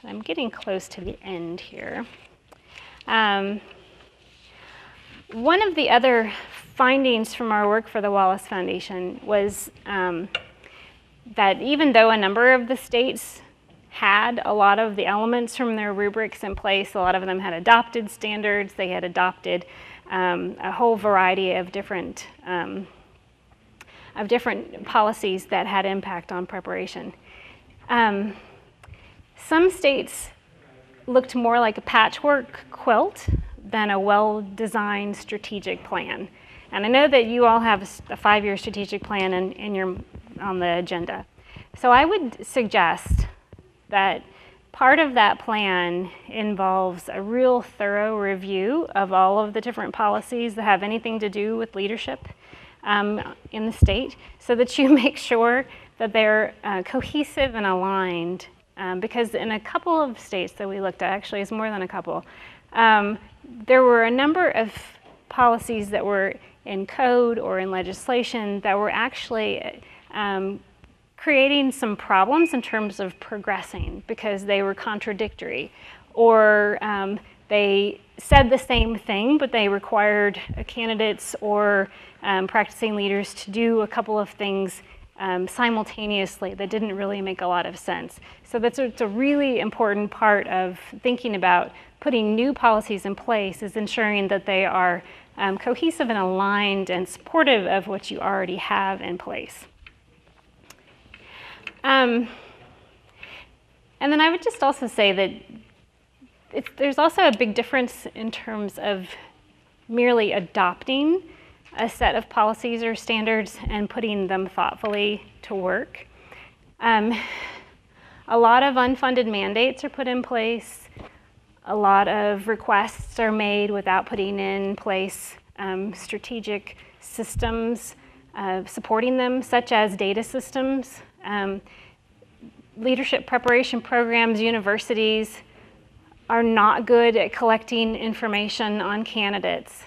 I'm getting close to the end here. One of the other findings from our work for the Wallace Foundation was that even though a number of the states had a lot of the elements from their rubrics in place, a lot of them had adopted standards, they had adopted a whole variety of different policies that had impact on preparation. Some states looked more like a patchwork quilt than a well-designed strategic plan. And I know that you all have a 5-year strategic plan on the agenda. So I would suggest that part of that plan involves a real thorough review of all of the different policies that have anything to do with leadership in the state, so that you make sure that they're cohesive and aligned. Because in a couple of states that we looked at, actually it's more than a couple, there were a number of policies that were in code or in legislation that were actually creating some problems in terms of progressing because they were contradictory, or they said the same thing but they required candidates or practicing leaders to do a couple of things simultaneously that didn't really make a lot of sense. So it's a really important part of thinking about putting new policies in place, is ensuring that they are cohesive and aligned and supportive of what you already have in place. And then I would just also say that there's also a big difference in terms of merely adopting a set of policies or standards and putting them thoughtfully to work. A lot of unfunded mandates are put in place. A lot of requests are made without putting in place strategic systems supporting them, such as data systems. Leadership preparation programs, universities are not good at collecting information on candidates.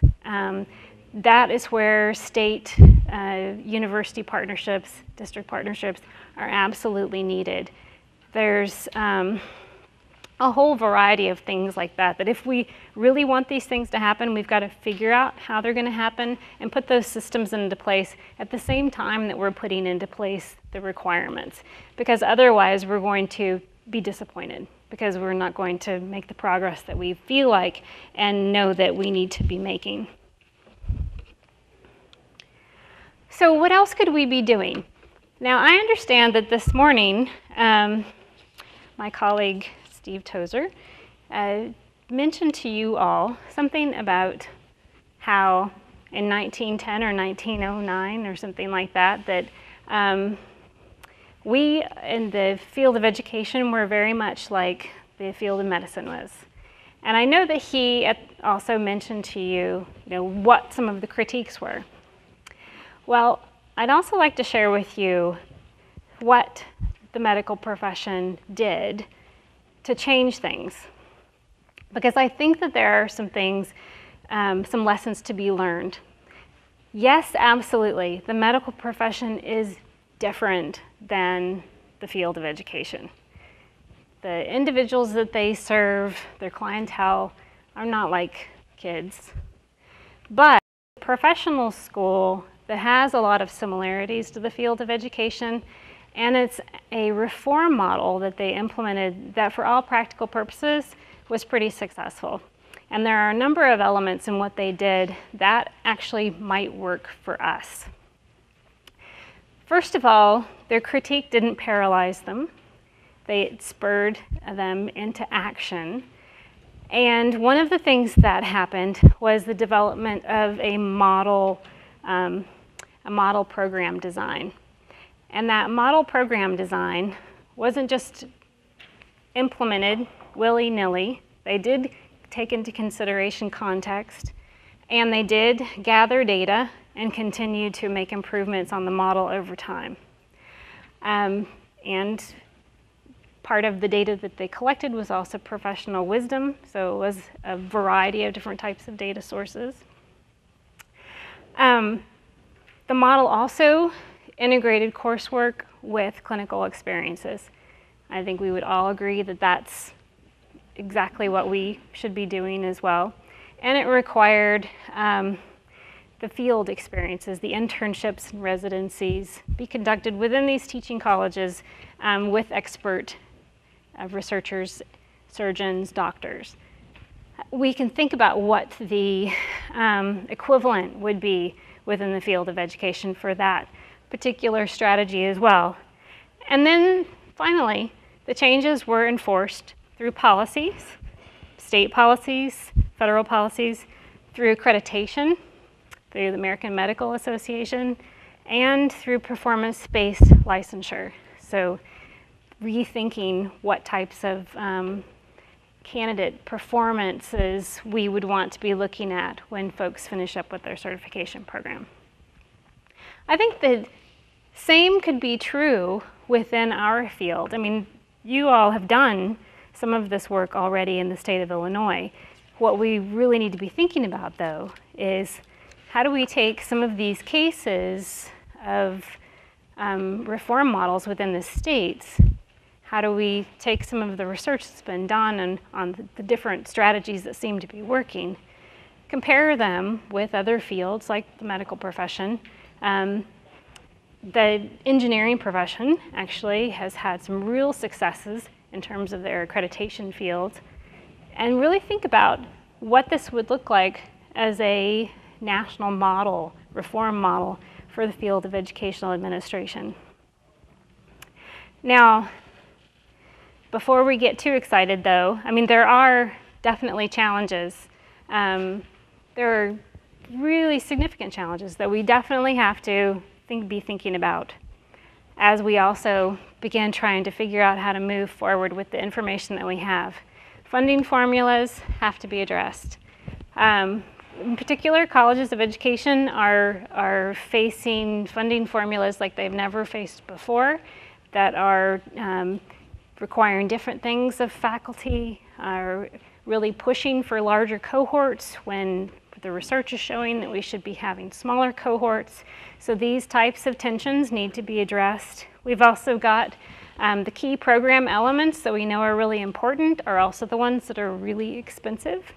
That is where state university partnerships, district partnerships are absolutely needed. There's a whole variety of things like that, that if we really want these things to happen, we've got to figure out how they're going to happen and put those systems into place at the same time that we're putting into place the requirements. Because otherwise we're going to be disappointed, because we're not going to make the progress that we feel like and know that we need to be making. So what else could we be doing? Now, I understand that this morning, my colleague Steve Tozer mentioned to you all something about how in 1910 or 1909 or something like that, that we in the field of education were very much like the field of medicine was. And I know that he also mentioned to you, what some of the critiques were. Well, I'd also like to share with you what the medical profession did to change things. Because I think that there are some things, some lessons to be learned. Yes, absolutely, the medical profession is different than the field of education. The individuals that they serve, their clientele, are not like kids. But professional school that has a lot of similarities to the field of education, and it's a reform model that they implemented that for all practical purposes was pretty successful. And there are a number of elements in what they did that actually might work for us. First of all, their critique didn't paralyze them. They spurred them into action. And one of the things that happened was the development of a model program design. And that model program design wasn't just implemented willy-nilly. They did take into consideration context, and they did gather data and continue to make improvements on the model over time. And part of the data that they collected was also professional wisdom, so it was a variety of different types of data sources. The model also integrated coursework with clinical experiences. I think we would all agree that that's exactly what we should be doing as well. And it required the field experiences, the internships and residencies be conducted within these teaching colleges with expert researchers, surgeons, doctors. We can think about what the equivalent would be within the field of education for that particular strategy as well. And then finally, the changes were enforced through policies, state policies, federal policies, through accreditation, through the American Medical Association, and through performance-based licensure. So rethinking what types of candidate performances we would want to be looking at when folks finish up with their certification program. I think the same could be true within our field. I mean, you all have done some of this work already in the state of Illinois. What we really need to be thinking about, though, is how do we take some of these cases of reform models within the states? How do we take some of the research that's been done on the different strategies that seem to be working, compare them with other fields like the medical profession? The engineering profession actually has had some real successes in terms of their accreditation fields, and really think about what this would look like as a national model, reform model for the field of educational administration. Now, before we get too excited though, I mean, there are definitely challenges. There are really significant challenges that we definitely have to be thinking about as we also begin trying to figure out how to move forward with the information that we have. Funding formulas have to be addressed. In particular, colleges of education are facing funding formulas like they've never faced before that are requiring different things of faculty, are really pushing for larger cohorts when the research is showing that we should be having smaller cohorts. So these types of tensions need to be addressed. We've also got the key program elements that we know are really important are also the ones that are really expensive.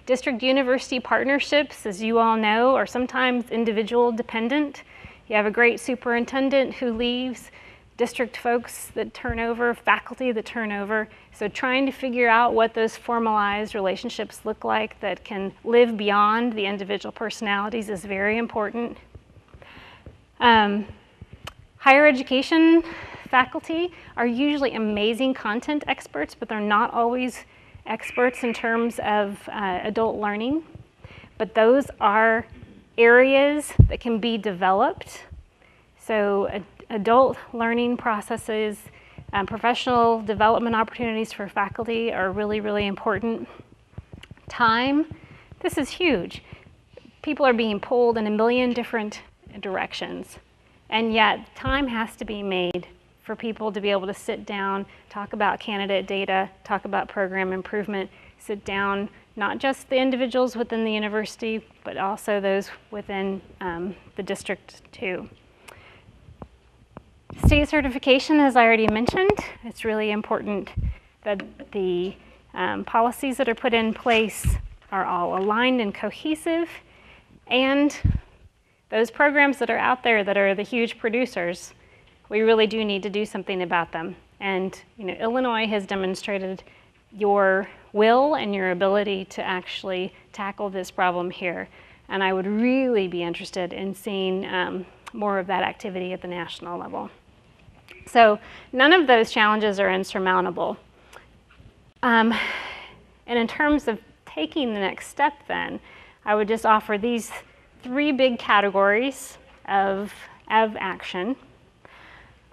District-university partnerships, as you all know, are sometimes individual dependent. You have a great superintendent who leaves, district folks that turn over, faculty that turn over. So trying to figure out what those formalized relationships look like that can live beyond the individual personalities is very important. Higher education faculty are usually amazing content experts, but they're not always experts in terms of adult learning. But those are areas that can be developed. So adult learning processes, professional development opportunities for faculty are really, really important. Time, this is huge. People are being pulled in a million different directions, and yet time has to be made for people to be able to sit down, talk about candidate data, talk about program improvement, sit down, not just the individuals within the university, but also those within the district too. State certification, as I already mentioned, it's really important that the policies that are put in place are all aligned and cohesive, and those programs that are out there that are the huge producers, we really do need to do something about them. And Illinois has demonstrated your will and your ability to actually tackle this problem here. And I would really be interested in seeing more of that activity at the national level. So none of those challenges are insurmountable. And in terms of taking the next step then, I would just offer these three big categories of action.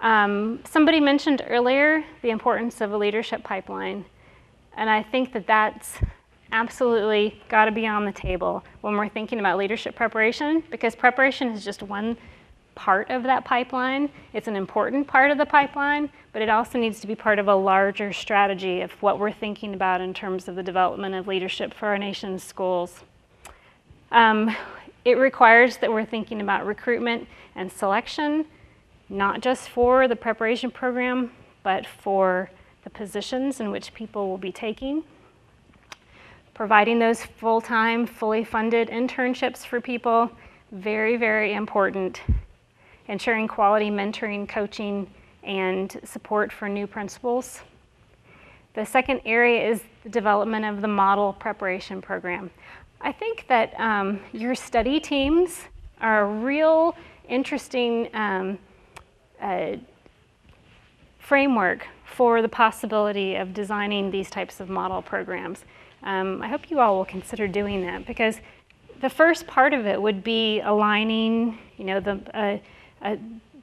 Somebody mentioned earlier the importance of a leadership pipeline, and I think that that's absolutely got to be on the table when we're thinking about leadership preparation, because preparation is just one part of that pipeline. It's an important part of the pipeline, but it also needs to be part of a larger strategy of what we're thinking about in terms of the development of leadership for our nation's schools. It requires that we're thinking about recruitment and selection, not just for the preparation program, but for the positions in which people will be taking. Providing those full-time, fully funded internships for people, very, very important. Ensuring quality mentoring, coaching, and support for new principals. The second area is the development of the model preparation program. I think that your study teams are a real interesting framework for the possibility of designing these types of model programs. I hope you all will consider doing that, because the first part of it would be aligning, the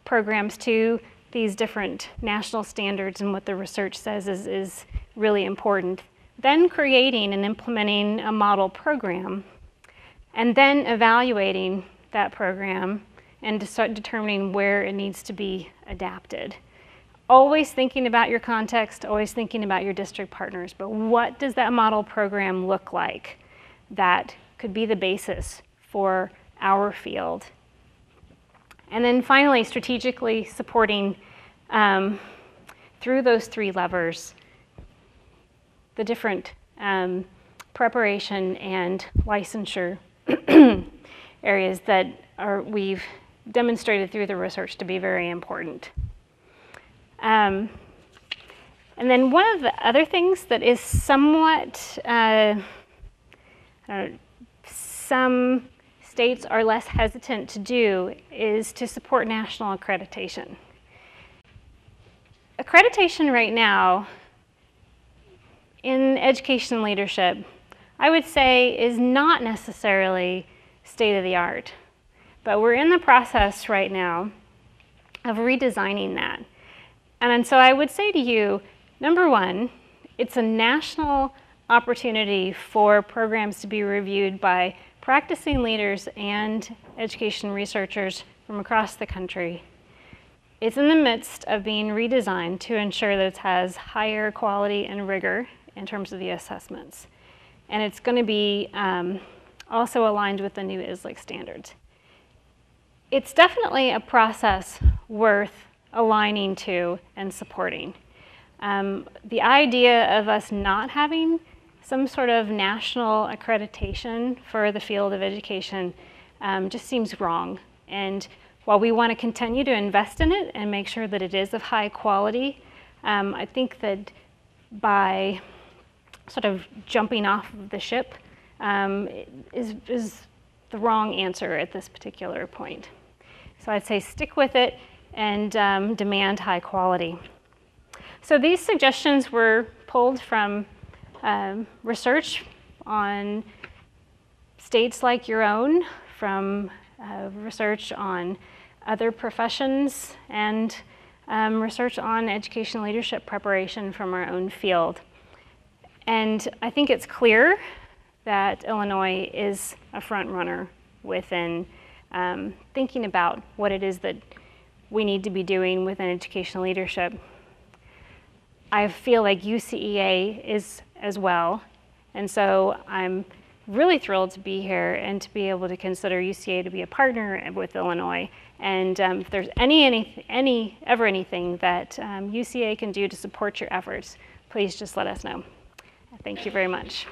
programs to these different national standards and what the research says is really important. Then creating and implementing a model program, and then evaluating that program and to start determining where it needs to be adapted. Always thinking about your context, always thinking about your district partners, but what does that model program look like that could be the basis for our field? And then finally, strategically supporting through those three levers the different preparation and licensure areas that we've demonstrated through the research to be very important. And then one of the other things that is somewhat, some states are less hesitant to do is to support national accreditation. Accreditation right now in education leadership, I would say, is not necessarily state of the art, but we're in the process right now of redesigning that. And so I would say to you, number one, it's a national opportunity for programs to be reviewed by practicing leaders and education researchers from across the country. It's in the midst of being redesigned to ensure that it has higher quality and rigor in terms of the assessments. And it's going to be also aligned with the new Islac standards. It's definitely a process worth aligning to and supporting. The idea of us not having some sort of national accreditation for the field of education just seems wrong. And while we want to continue to invest in it and make sure that it is of high quality, I think that by sort of jumping off of the ship is the wrong answer at this particular point. So I'd say stick with it and demand high quality. So these suggestions were pulled from research on states like your own, from research on other professions, and research on education leadership preparation from our own field. And I think it's clear that Illinois is a front runner within thinking about what it is that we need to be doing within education leadership. I feel like UCEA is as well, and so I'm really thrilled to be here and to be able to consider UCEA to be a partner with Illinois. And if there's ever anything that UCEA can do to support your efforts, please just let us know. Thank you very much.